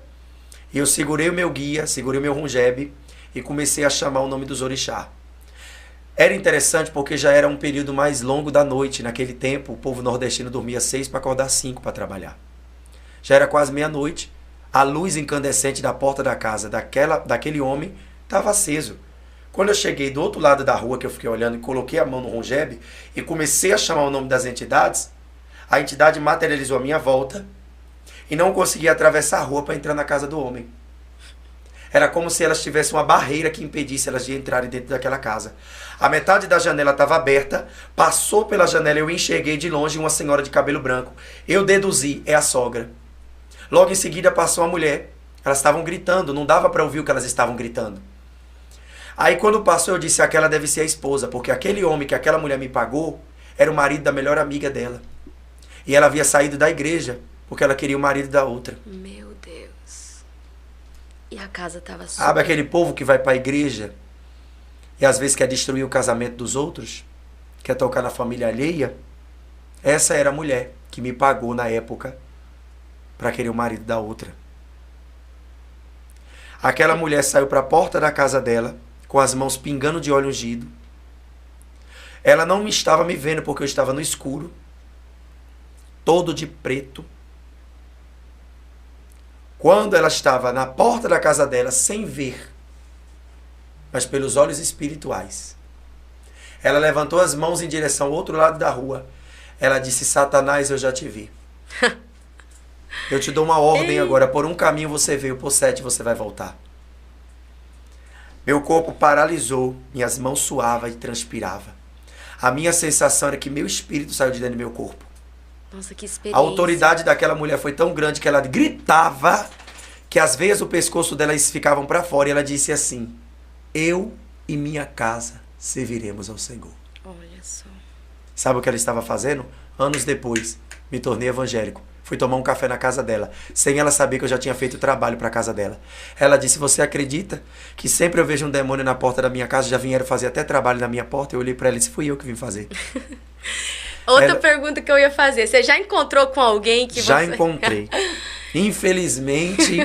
e eu segurei o meu guia, segurei o meu rungebe e comecei a chamar o nome dos orixá. Era interessante porque já era um período mais longo da noite. Naquele tempo, o povo nordestino dormia 6 para acordar 5 para trabalhar. Já era quase meia-noite. A luz incandescente da porta da casa daquele homem estava aceso. Quando eu cheguei do outro lado da rua, que eu fiquei olhando e coloquei a mão no rungebe e comecei a chamar o nome das entidades, a entidade materializou a minha volta e não conseguia atravessar a rua para entrar na casa do homem. Era como se elas tivessem uma barreira que impedisse elas de entrarem dentro daquela casa. A metade da janela estava aberta, passou pela janela, eu enxerguei de longe uma senhora de cabelo branco. Eu deduzi, é a sogra. Logo em seguida passou uma mulher. Elas estavam gritando, não dava para ouvir o que elas estavam gritando. Aí quando passou eu disse, aquela deve ser a esposa, porque aquele homem que aquela mulher me pagou era o marido da melhor amiga dela. E ela havia saído da igreja, porque ela queria o marido da outra. Meu Deus. E a casa estava super... Sabe aquele povo que vai para a igreja e às vezes quer destruir o casamento dos outros? Quer tocar na família alheia? Essa era a mulher que me pagou na época para querer o marido da outra. Aquela mulher saiu para a porta da casa dela, com as mãos pingando de óleo ungido. Ela não estava me vendo porque eu estava no escuro, todo de preto. Quando ela estava na porta da casa dela, sem ver, mas pelos olhos espirituais, ela levantou as mãos em direção ao outro lado da rua. Ela disse, Satanás, eu já te vi. Eu te dou uma ordem agora, por um caminho você veio, por 7 você vai voltar. Meu corpo paralisou, minhas mãos suavam e transpirava. A minha sensação era que meu espírito saiu de dentro do meu corpo. Nossa, que experiência. A autoridade daquela mulher foi tão grande que ela gritava que às vezes o pescoço dela ficavam para fora e ela disse assim, eu e minha casa serviremos ao Senhor. Olha só. Sabe o que ela estava fazendo? Anos depois, me tornei evangélico. Fui tomar um café na casa dela, sem ela saber que eu já tinha feito trabalho para a casa dela. Ela disse, você acredita que sempre eu vejo um demônio na porta da minha casa, já vieram fazer até trabalho na minha porta? Eu olhei para ela e disse, fui eu que vim fazer. Outra pergunta que eu ia fazer, você já encontrou com alguém que já encontrei. Infelizmente,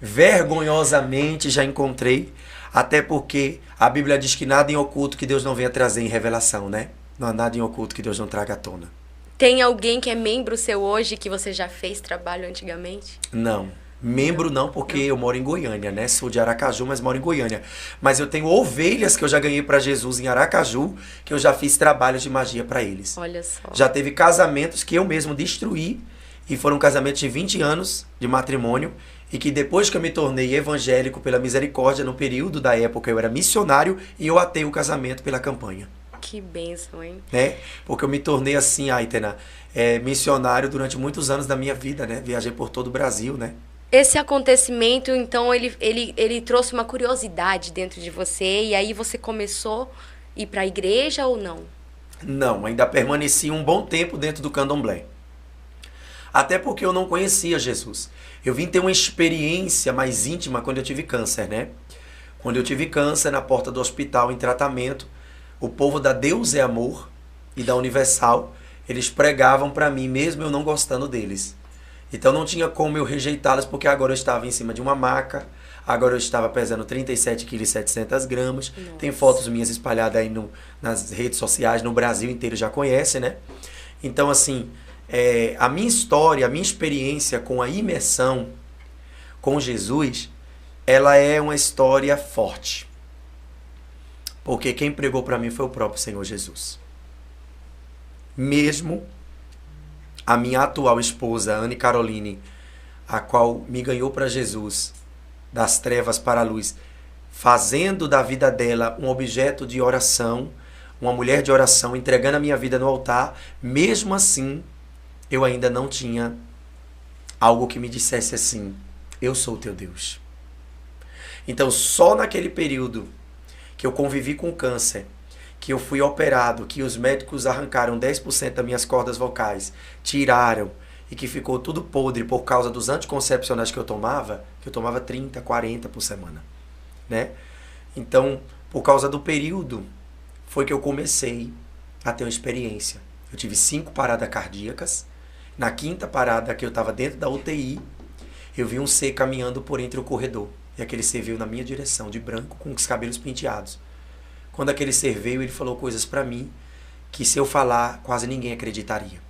vergonhosamente já encontrei, até porque a Bíblia diz que nada em oculto que Deus não venha trazer em revelação, né? Não há nada em oculto que Deus não traga à tona. Tem alguém que é membro seu hoje que você já fez trabalho antigamente? Não. Membro não, porque eu moro em Goiânia, né? Sou de Aracaju, mas moro em Goiânia. Mas eu tenho ovelhas que eu já ganhei para Jesus em Aracaju, que eu já fiz trabalhos de magia para eles. Olha só. Já teve casamentos que eu mesmo destruí, e foram casamentos de 20 anos de matrimônio, e que depois que eu me tornei evangélico pela misericórdia, no período da época eu era missionário, e eu atei o casamento pela campanha. Que bênção, hein? Né? Porque eu me tornei assim, Aitena, missionário durante muitos anos da minha vida, né? Viajei por todo o Brasil, né? Esse acontecimento, então, ele trouxe uma curiosidade dentro de você, e aí você começou a ir para a igreja ou não? Não, ainda permaneci um bom tempo dentro do candomblé. Até porque eu não conhecia Jesus. Eu vim ter uma experiência mais íntima quando eu tive câncer, né? Quando eu tive câncer na porta do hospital em tratamento, o povo da Deus é Amor e da Universal, eles pregavam para mim, mesmo eu não gostando deles. Então não tinha como eu rejeitá-los, porque agora eu estava em cima de uma maca, agora eu estava pesando 37 kg e 700 gramas. Nossa. Tem fotos minhas espalhadas aí nas redes sociais, no Brasil inteiro já conhece, né? Então assim, a minha história, a minha experiência com a imersão com Jesus, ela é uma história forte. Porque quem pregou para mim foi o próprio Senhor Jesus. Mesmo a minha atual esposa, Anne Caroline, a qual me ganhou para Jesus, das trevas para a luz, fazendo da vida dela um objeto de oração, uma mulher de oração, entregando a minha vida no altar, mesmo assim, eu ainda não tinha algo que me dissesse assim, eu sou o teu Deus. Então, só naquele período que eu convivi com câncer, que eu fui operado, que os médicos arrancaram 10% das minhas cordas vocais, tiraram, e que ficou tudo podre por causa dos anticoncepcionais que eu tomava 30, 40 por semana, né? Então, por causa do período, foi que eu comecei a ter uma experiência. Eu tive 5 paradas cardíacas, Na quinta parada que eu estava dentro da UTI, eu vi um ser caminhando por entre o corredor. E aquele ser veio na minha direção, de branco, com os cabelos penteados. Quando aquele ser veio, ele falou coisas para mim que, se eu falar, quase ninguém acreditaria.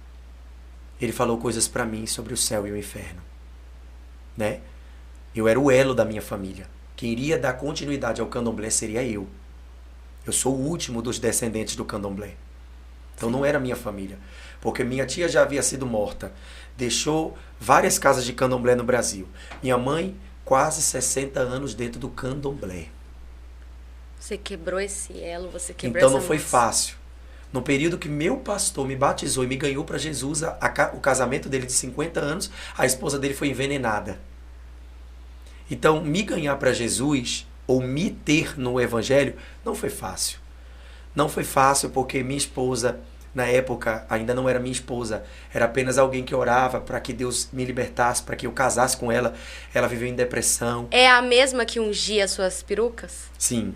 Ele falou coisas para mim sobre o céu e o inferno, né? Eu era o elo da minha família. Quem iria dar continuidade ao candomblé seria eu. Eu sou o último dos descendentes do candomblé. Então não era minha família. Porque minha tia já havia sido morta. Deixou várias casas de candomblé no Brasil. Minha mãe, quase 60 anos dentro do candomblé. Você quebrou esse elo, você quebrou então essa não foi nossa. fácil. No período que meu pastor me batizou e me ganhou para Jesus, o casamento dele de 50 anos, a esposa dele foi envenenada. Então, me ganhar para Jesus, ou me ter no Evangelho, não foi fácil. Não foi fácil porque minha esposa, na época, ainda não era minha esposa. Era apenas alguém que orava para que Deus me libertasse, para que eu casasse com ela. Ela viveu em depressão. É a mesma que ungia suas perucas? Sim.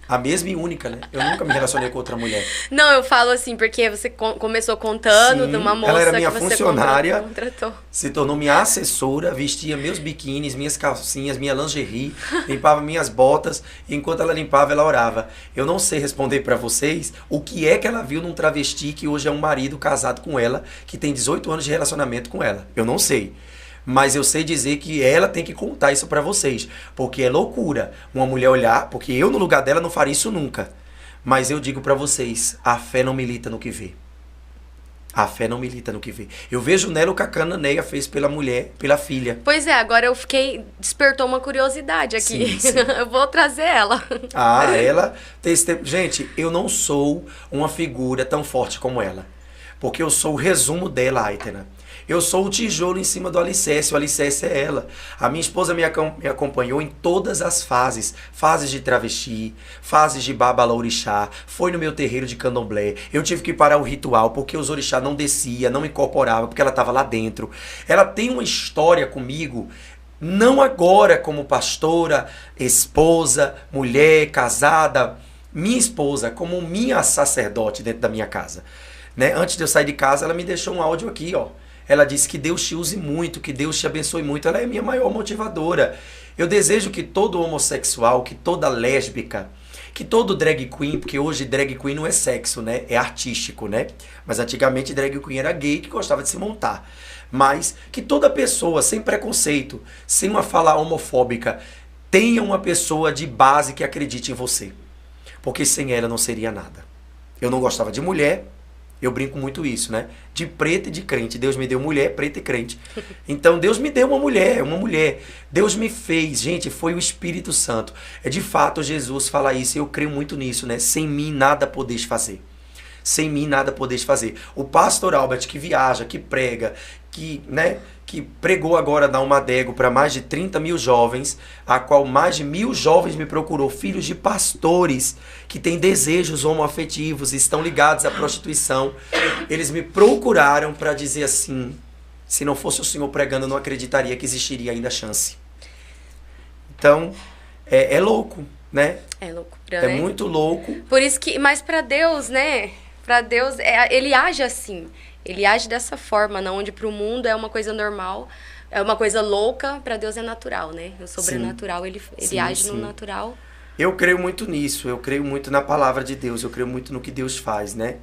A mesma e única, né? Eu nunca me relacionei com outra mulher. Não, eu falo assim, porque você começou contando Sim, de uma moça ela era minha que você funcionária, contratou. se tornou minha assessora, vestia meus biquínis, minhas calcinhas, minha lingerie, limpava minhas botas, e enquanto ela limpava, ela orava. Eu não sei responder pra vocês o que é que ela viu num travesti que hoje é um marido casado com ela, que tem 18 anos de relacionamento com ela. Eu não sei. Mas eu sei dizer que ela tem que contar isso pra vocês. Porque é loucura uma mulher olhar, porque eu no lugar dela não faria isso nunca. Mas eu digo pra vocês, a fé não milita no que vê. A fé não milita no que vê. Eu vejo nela o que a Cananeia fez pela mulher, pela filha. Pois é, agora eu fiquei... Despertou uma curiosidade aqui. Sim, sim. Eu vou trazer ela. Ah, ela tem esse tempo. Gente, eu não sou uma figura tão forte como ela. Porque eu sou o resumo dela, Aitena. Eu sou o tijolo em cima do alicerce, o alicerce é ela. A minha esposa me acompanhou em todas as fases. Fases de travesti, fases de babalaorixá, foi no meu terreiro de candomblé. Eu tive que parar o ritual porque os orixá não descia, não incorporava, porque ela estava lá dentro. Ela tem uma história comigo, não agora como pastora, esposa, mulher, casada, minha esposa, como minha sacerdote dentro da minha casa. Né? Antes de eu sair de casa, ela me deixou um áudio aqui, ó. Ela disse que Deus te use muito, que Deus te abençoe muito. Ela é a minha maior motivadora. Eu desejo que todo homossexual, que toda lésbica, que todo drag queen, porque hoje drag queen não é sexo, né? É artístico, né? Mas antigamente drag queen era gay que gostava de se montar. Mas que toda pessoa, sem preconceito, sem uma fala homofóbica, tenha uma pessoa de base que acredite em você. Porque sem ela não seria nada. Eu não gostava de mulher. Eu brinco muito isso, né? De preta e de crente. Deus me deu mulher, preta e crente. Então, Deus me deu uma mulher, uma mulher. Deus me fez. Gente, foi o Espírito Santo. É de fato, Jesus fala isso e eu creio muito nisso, né? Sem mim, nada podeis fazer. Sem mim, nada podeis fazer. O pastor Albert, que viaja, que prega, que pregou agora na Almadego para mais de 30 mil jovens, a qual mais de 1.000 jovens me procurou, filhos de pastores que têm desejos homoafetivos, estão ligados à prostituição. Eles me procuraram para dizer assim, se não fosse o Senhor pregando, eu não acreditaria que existiria ainda chance. Então, é louco, né? É loucura, É né? muito louco. Por isso que... Mas pra Deus, né? Pra Deus, ele age assim. Ele age dessa forma, não, onde pro mundo é uma coisa normal, é uma coisa louca, pra Deus é natural, né? O sobrenatural, ele age no natural. Eu creio muito nisso, eu creio muito na palavra de Deus, eu creio muito no que Deus faz, né?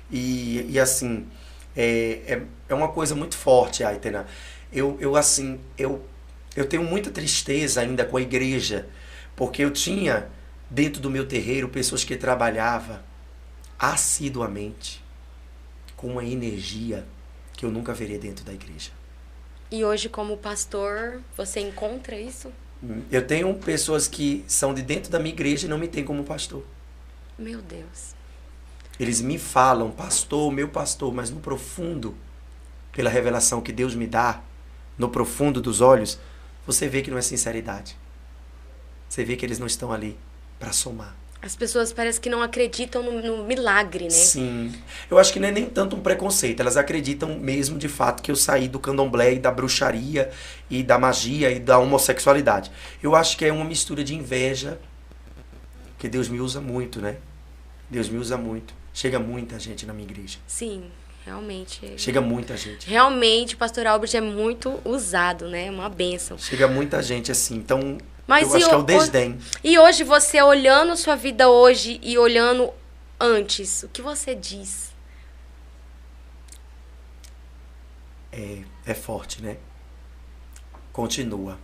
E assim, é uma coisa muito forte, Aitena. Eu tenho muita tristeza ainda com a igreja, porque eu tinha dentro do meu terreiro pessoas que trabalhavam assiduamente, com uma energia que eu nunca verei dentro da igreja. E hoje, como pastor, você encontra isso? Eu tenho pessoas que são de dentro da minha igreja e não me têm como pastor. Meu Deus. Eles me falam, pastor, meu pastor, mas no profundo, pela revelação que Deus me dá, no profundo dos olhos, você vê que não é sinceridade. Você vê que eles não estão ali para somar. As pessoas parecem que não acreditam no milagre, né? Sim. Eu acho que não é nem tanto um preconceito. Elas acreditam mesmo, de fato, que eu saí do candomblé e da bruxaria e da magia e da homossexualidade. Eu acho que é uma mistura de inveja, que Deus me usa muito, né? Deus me usa muito. Chega muita gente na minha igreja. Sim, Realmente. Chega muita gente. Realmente, o pastor Albert é muito usado, né? É uma bênção. Chega muita gente assim. Então, mas eu acho que é o desdém. E hoje, você olhando sua vida hoje e olhando antes, o que você diz? É forte, né? Continua.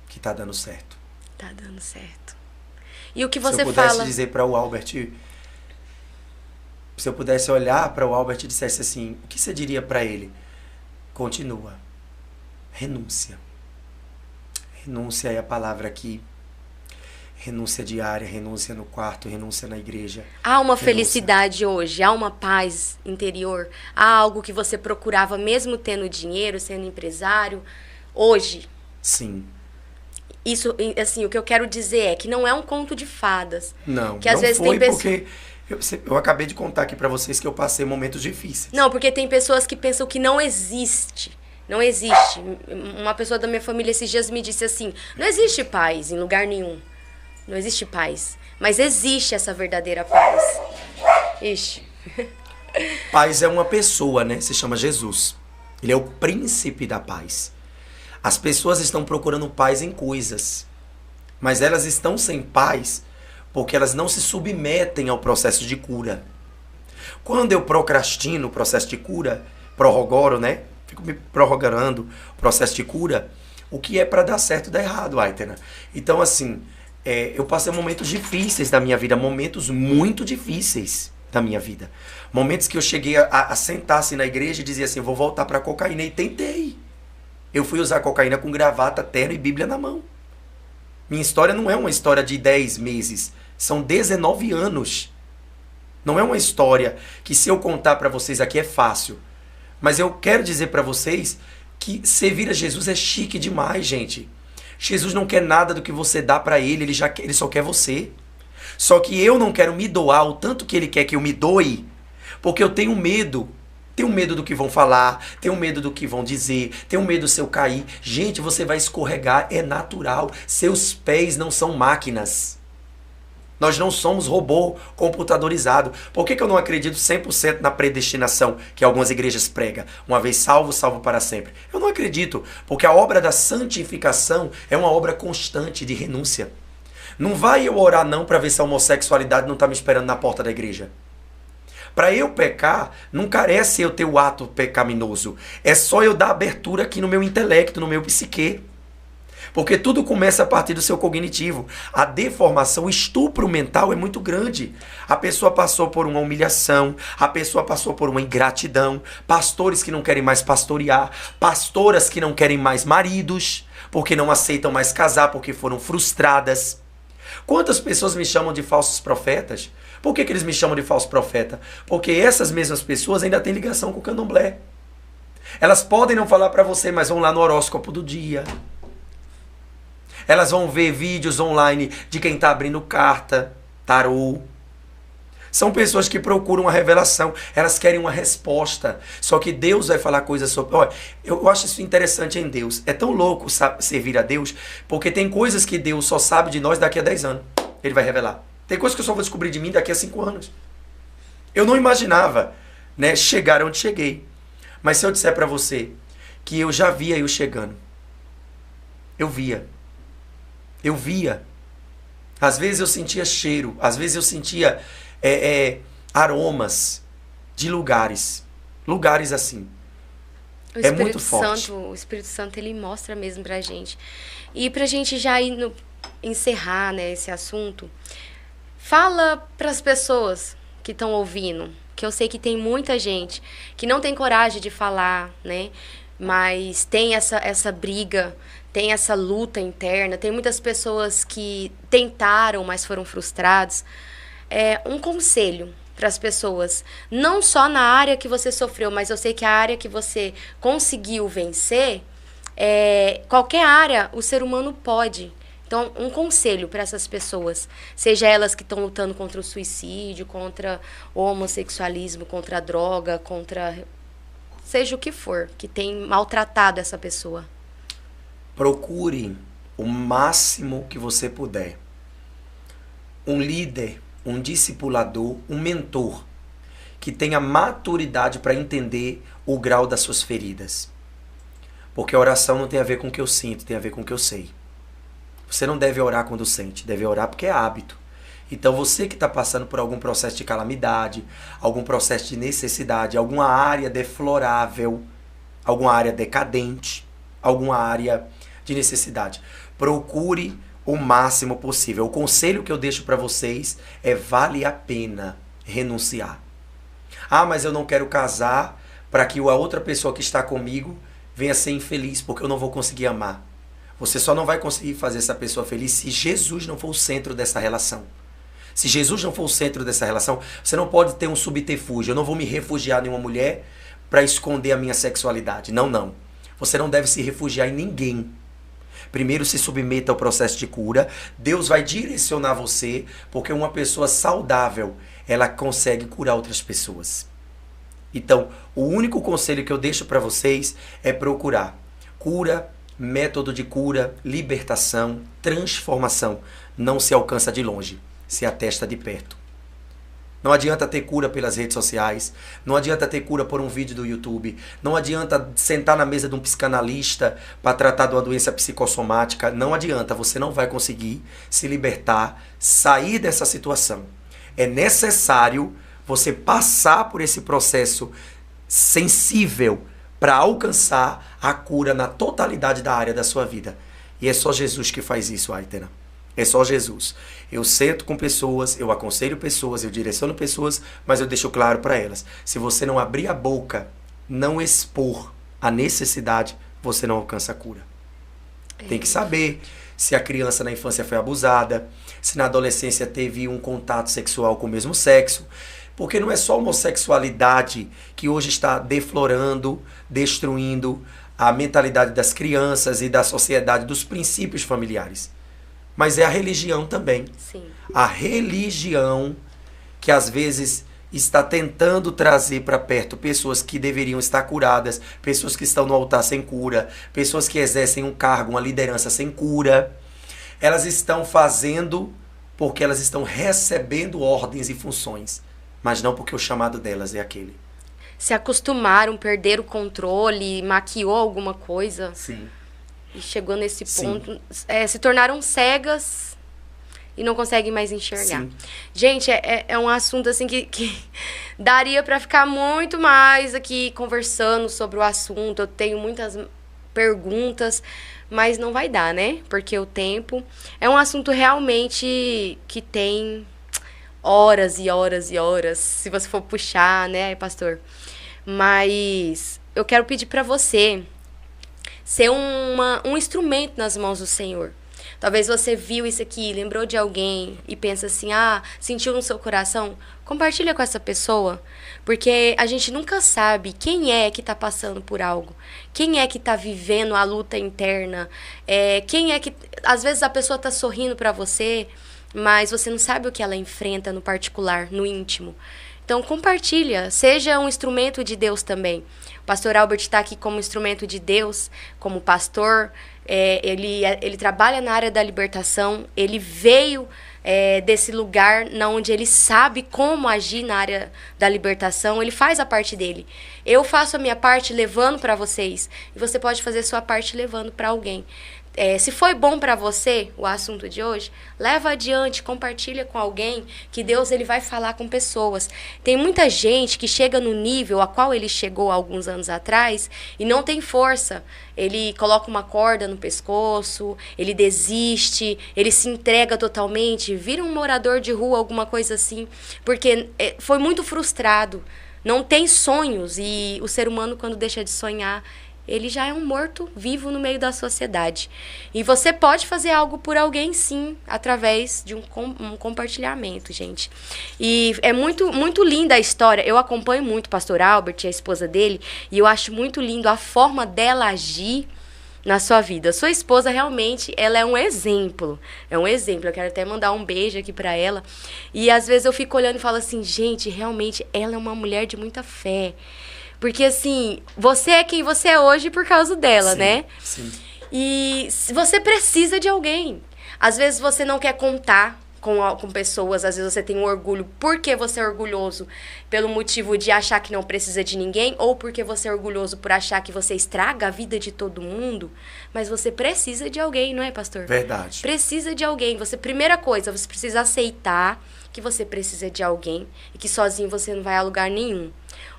Que tá dando certo. Tá dando certo. E o que você fala... Se eu pudesse fala... dizer para o Albert... Se eu pudesse olhar para o Albert e dissesse assim, o que você diria para ele? Continua. Renúncia. Renúncia é a palavra aqui. Renúncia diária, renúncia no quarto, renúncia na igreja. Há uma felicidade hoje, há uma paz interior, há algo que você procurava mesmo tendo dinheiro, sendo empresário, hoje. Sim. Isso, assim, o que eu quero dizer é que não é um conto de fadas. Não, que às não vezes foi tem porque... Eu acabei de contar aqui pra vocês que eu passei momentos difíceis. Não, porque tem pessoas que pensam que não existe. Não existe. Uma pessoa da minha família esses dias me disse assim, não existe paz em lugar nenhum. Não existe paz. Mas existe essa verdadeira paz. Ixi. Paz é uma pessoa, né? Se chama Jesus. Ele é o príncipe da paz. As pessoas estão procurando paz em coisas. Mas elas estão sem paz porque elas não se submetem ao processo de cura. Quando eu procrastino o processo de cura, prorrogoro, né? Fico me prorrogando o processo de cura, o que é para dar certo dá errado, Aitena. Então, assim, eu passei momentos difíceis da minha vida, momentos muito difíceis da minha vida. Momentos que eu cheguei a sentar assim na igreja e dizia assim, vou voltar para cocaína, e tentei. Eu fui usar cocaína com gravata, terno e Bíblia na mão. Minha história não é uma história de 10 meses, são 19 anos. Não é uma história que se eu contar para vocês aqui é fácil. Mas eu quero dizer para vocês que servir a Jesus é chique demais, gente. Jesus não quer nada do que você dá para ele, ele só quer você. Só que eu não quero me doar o tanto que ele quer que eu me doe, porque eu tenho medo. Tenho medo do que vão falar, tenho medo do que vão dizer, tenho medo se eu cair. Gente, você vai escorregar, é natural. Seus pés não são máquinas. Nós não somos robô computadorizado. Por que eu não acredito 100% na predestinação que algumas igrejas pregam? Uma vez salvo, salvo para sempre. Eu não acredito, porque a obra da santificação é uma obra constante de renúncia. Não vai eu orar não para ver se a homossexualidade não está me esperando na porta da igreja. Para eu pecar, não carece eu ter o ato pecaminoso. É só eu dar abertura aqui no meu intelecto, no meu psique. Porque tudo começa a partir do seu cognitivo. A deformação, o estupro mental é muito grande. A pessoa passou por uma humilhação, a pessoa passou por uma ingratidão, pastores que não querem mais pastorear, pastoras que não querem mais maridos, porque não aceitam mais casar, porque foram frustradas. Quantas pessoas me chamam de falsos profetas? Por que eles me chamam de falso profeta? Porque essas mesmas pessoas ainda têm ligação com o candomblé. Elas podem não falar para você, mas vão lá no horóscopo do dia. Elas vão ver vídeos online de quem está abrindo carta, tarô. São pessoas que procuram uma revelação. Elas querem uma resposta. Só que Deus vai falar coisas sobre... Olha, eu acho isso interessante em Deus. É tão louco servir a Deus, porque tem coisas que Deus só sabe de nós daqui a 10 anos. Ele vai revelar. Tem coisas que eu só vou descobrir de mim daqui a 5 anos. Eu não imaginava, né, chegar onde cheguei. Mas se eu disser para você que eu já via eu chegando. Eu via. Eu via. Às vezes eu sentia cheiro. Às vezes eu sentia aromas de lugares. Lugares assim. É muito forte. O Espírito Santo, ele mostra mesmo pra gente. E pra gente já encerrar, né, esse assunto... Fala para as pessoas que estão ouvindo, que eu sei que tem muita gente que não tem coragem de falar, né? Mas tem essa briga, tem essa luta interna, tem muitas pessoas que tentaram, mas foram frustrados. Um conselho para as pessoas, não só na área que você sofreu, mas eu sei que a área que você conseguiu vencer, qualquer área o ser humano pode. Então, um conselho para essas pessoas, seja elas que estão lutando contra o suicídio, contra o homossexualismo, contra a droga, contra... seja o que for, que tem maltratado essa pessoa. Procure o máximo que você puder. Um líder, um discipulador, um mentor, que tenha maturidade para entender o grau das suas feridas. Porque a oração não tem a ver com o que eu sinto, tem a ver com o que eu sei. Você não deve orar quando sente, deve orar porque é hábito. Então você que está passando por algum processo de calamidade, algum processo de necessidade, alguma área deflorável, alguma área decadente, alguma área de necessidade, procure o máximo possível. O conselho que eu deixo para vocês é: vale a pena renunciar. Ah, mas eu não quero casar para que a outra pessoa que está comigo venha ser infeliz, porque eu não vou conseguir amar. Você só não vai conseguir fazer essa pessoa feliz se Jesus não for o centro dessa relação. Se Jesus não for o centro dessa relação, você não pode ter um subterfúgio. Eu não vou me refugiar em uma mulher para esconder a minha sexualidade. Não, não. Você não deve se refugiar em ninguém. Primeiro se submeta ao processo de cura. Deus vai direcionar você, porque uma pessoa saudável, ela consegue curar outras pessoas. Então, o único conselho que eu deixo para vocês é procurar cura, método de cura, libertação, transformação. Não se alcança de longe, se atesta de perto. Não adianta ter cura pelas redes sociais, não adianta ter cura por um vídeo do YouTube, não adianta sentar na mesa de um psicanalista para tratar de uma doença psicossomática, não adianta, você não vai conseguir se libertar, sair dessa situação. É necessário você passar por esse processo sensível para alcançar a cura na totalidade da área da sua vida. E é só Jesus que faz isso, Aitena. É só Jesus. Eu sento com pessoas, eu aconselho pessoas, eu direciono pessoas, mas eu deixo claro para elas: se você não abrir a boca, não expor a necessidade, você não alcança a cura. Tem que saber se a criança na infância foi abusada, se na adolescência teve um contato sexual com o mesmo sexo, porque não é só a homossexualidade que hoje está deflorando, destruindo a mentalidade das crianças e da sociedade, dos princípios familiares. Mas é a religião também. Sim. A religião que às vezes está tentando trazer para perto pessoas que deveriam estar curadas, pessoas que estão no altar sem cura, pessoas que exercem um cargo, uma liderança sem cura. Elas estão fazendo porque elas estão recebendo ordens e funções, mas não porque o chamado delas é aquele. Se acostumaram, perderam o controle, maquiou alguma coisa. Sim. E chegou nesse ponto, se tornaram cegas e não conseguem mais enxergar. Sim. Gente, é um assunto assim que daria para ficar muito mais aqui conversando sobre o assunto. Eu tenho muitas perguntas, mas não vai dar, né? Porque o tempo é um assunto realmente que tem horas e horas e horas, se você for puxar, né, pastor? Mas eu quero pedir para você ser um instrumento nas mãos do Senhor. Talvez você viu isso aqui, lembrou de alguém e pensa assim, sentiu no seu coração, compartilha com essa pessoa, porque a gente nunca sabe quem é que está passando por algo, quem é que está vivendo a luta interna, quem é que... Às vezes a pessoa está sorrindo para você, mas você não sabe o que ela enfrenta no particular, no íntimo. Então compartilha, seja um instrumento de Deus também. O pastor Albert está aqui como instrumento de Deus, como pastor, ele trabalha na área da libertação, ele veio desse lugar onde ele sabe como agir na área da libertação, ele faz a parte dele. Eu faço a minha parte levando para vocês, e você pode fazer a sua parte levando para alguém. Se foi bom para você o assunto de hoje, leva adiante, compartilha com alguém, que Deus ele vai falar com pessoas. Tem muita gente que chega no nível a qual ele chegou há alguns anos atrás e não tem força. Ele coloca uma corda no pescoço, ele desiste, ele se entrega totalmente, vira um morador de rua, alguma coisa assim, porque foi muito frustrado, não tem sonhos, e o ser humano, quando deixa de sonhar, ele já é um morto-vivo no meio da sociedade. E você pode fazer algo por alguém, sim, através de um compartilhamento, gente. E é muito, muito linda a história. Eu acompanho muito o pastor Albert, a esposa dele, e eu acho muito lindo a forma dela agir na sua vida. Sua esposa, realmente, ela é um exemplo. É um exemplo. Eu quero até mandar um beijo aqui pra ela. E, às vezes, eu fico olhando e falo assim, gente, realmente, ela é uma mulher de muita fé. Porque, assim, você é quem você é hoje por causa dela, sim, né? Sim. E você precisa de alguém. Às vezes você não quer contar com pessoas, às vezes você tem um orgulho porque você é orgulhoso pelo motivo de achar que não precisa de ninguém, ou porque você é orgulhoso por achar que você estraga a vida de todo mundo, mas você precisa de alguém, não é, pastor? Verdade. Precisa de alguém. Primeira coisa, você precisa aceitar que você precisa de alguém e que sozinho você não vai a lugar nenhum.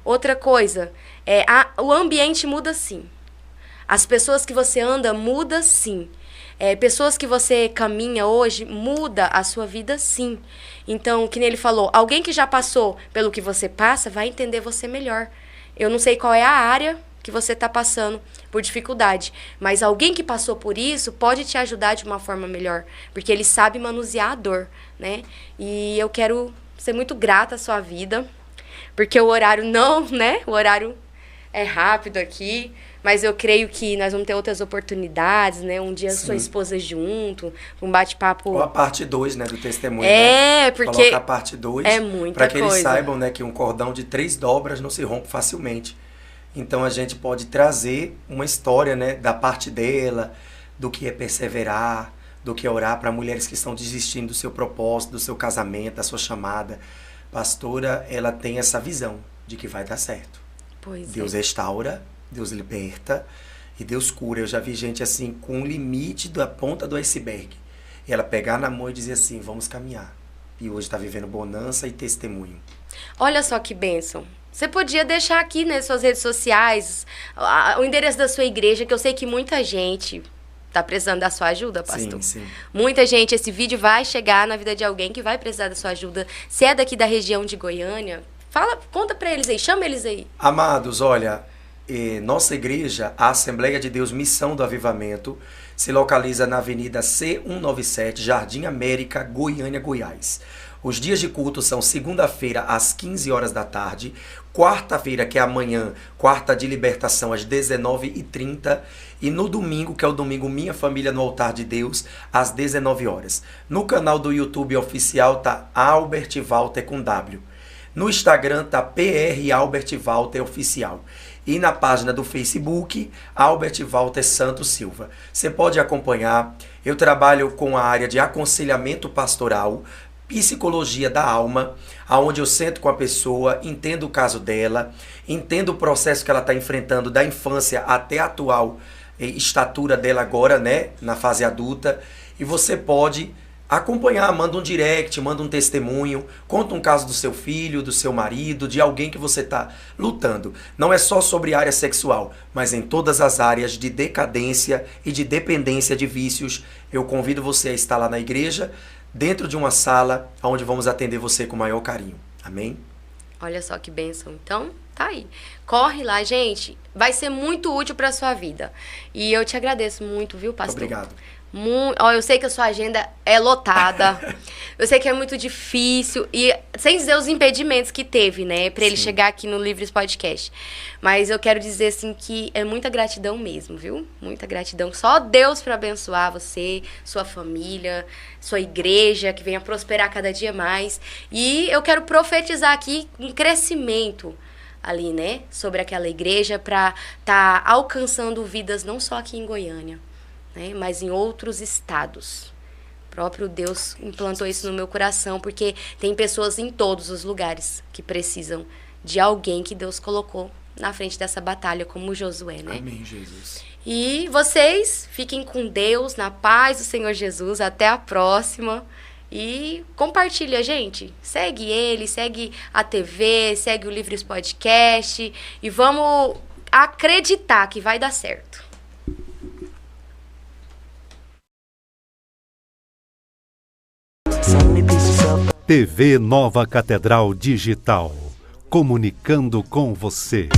Outra coisa, o ambiente muda sim. As pessoas que você anda muda sim. Pessoas que você caminha hoje, muda a sua vida sim. Então, que nem ele falou, alguém que já passou pelo que você passa vai entender você melhor. Eu não sei qual é a área que você está passando por dificuldade, mas alguém que passou por isso pode te ajudar de uma forma melhor, porque ele sabe manusear a dor, né? E eu quero ser muito grata à sua vida, porque o horário não, né? O horário é rápido aqui, mas eu creio que nós vamos ter outras oportunidades, né? Um dia sua esposa junto, um bate-papo. Ou a parte 2, né, do testemunho. Porque coloca a parte 2 é muita para que coisa. eles saibam, né, que um cordão de 3 dobras não se rompe facilmente. Então a gente pode trazer uma história, né, da parte dela, do que é perseverar, do que é orar para mulheres que estão desistindo do seu propósito, do seu casamento, da sua chamada. Pastora, ela tem essa visão de que vai dar certo. Deus restaura, Deus liberta e Deus cura. Eu já vi gente assim com o limite da ponta do iceberg. E ela pegar na mão e dizer assim, vamos caminhar. E hoje está vivendo bonança e testemunho. Olha só que bênção. Você podia deixar aqui nas suas redes sociais o endereço da sua igreja, que eu sei que muita gente está precisando da sua ajuda, pastor. Sim. Muita gente, esse vídeo vai chegar na vida de alguém que vai precisar da sua ajuda. Se é daqui da região de Goiânia, conta para eles aí, chama eles aí. Amados, olha, nossa igreja, a Assembleia de Deus Missão do Avivamento, se localiza na Avenida C197, Jardim América, Goiânia, Goiás. Os dias de culto são segunda-feira às 15 horas da tarde, quarta-feira, que é amanhã, quarta de libertação, às 19h30, e no domingo, que é o domingo Minha Família no Altar de Deus, às 19 horas. No canal do YouTube oficial tá Albert Walter com W. No Instagram tá PR Albert Walter Oficial. E na página do Facebook, Albert Walter Santos Silva. Você pode acompanhar. Eu trabalho com a área de aconselhamento pastoral, psicologia da alma, aonde eu sento com a pessoa, entendo o caso dela, entendo o processo que ela está enfrentando da infância até a atual estatura dela agora, né, na fase adulta. E você pode acompanhar, manda um direct, manda um testemunho, conta um caso do seu filho, do seu marido, de alguém que você está lutando. Não é só sobre área sexual, mas em todas as áreas de decadência e de dependência de vícios. Eu convido você a estar lá na igreja, dentro de uma sala, onde vamos atender você com o maior carinho. Amém? Olha só que bênção. Então, tá aí. Corre lá, gente. Vai ser muito útil para sua vida. E eu te agradeço muito, viu, pastor? Obrigado. Eu sei que a sua agenda é lotada. Eu sei que é muito difícil. E sem dizer os impedimentos que teve, né? Pra ele chegar aqui no Livres Podcast. Mas eu quero dizer, assim, que é muita gratidão mesmo, viu? Muita gratidão. Só Deus pra abençoar você, sua família, sua igreja, que venha prosperar cada dia mais. E eu quero profetizar aqui um crescimento ali, né? Sobre aquela igreja pra tá alcançando vidas não só aqui em Goiânia, né, mas em outros estados. O próprio Deus implantou isso no meu coração, porque tem pessoas em todos os lugares que precisam de alguém que Deus colocou na frente dessa batalha, como Josué, né? Amém, Jesus. E vocês fiquem com Deus, na paz do Senhor Jesus. Até a próxima. E compartilha, gente. Segue ele, segue a TV, segue o Livres Podcast. E vamos acreditar que vai dar certo. TV Nova Catedral Digital, comunicando com você.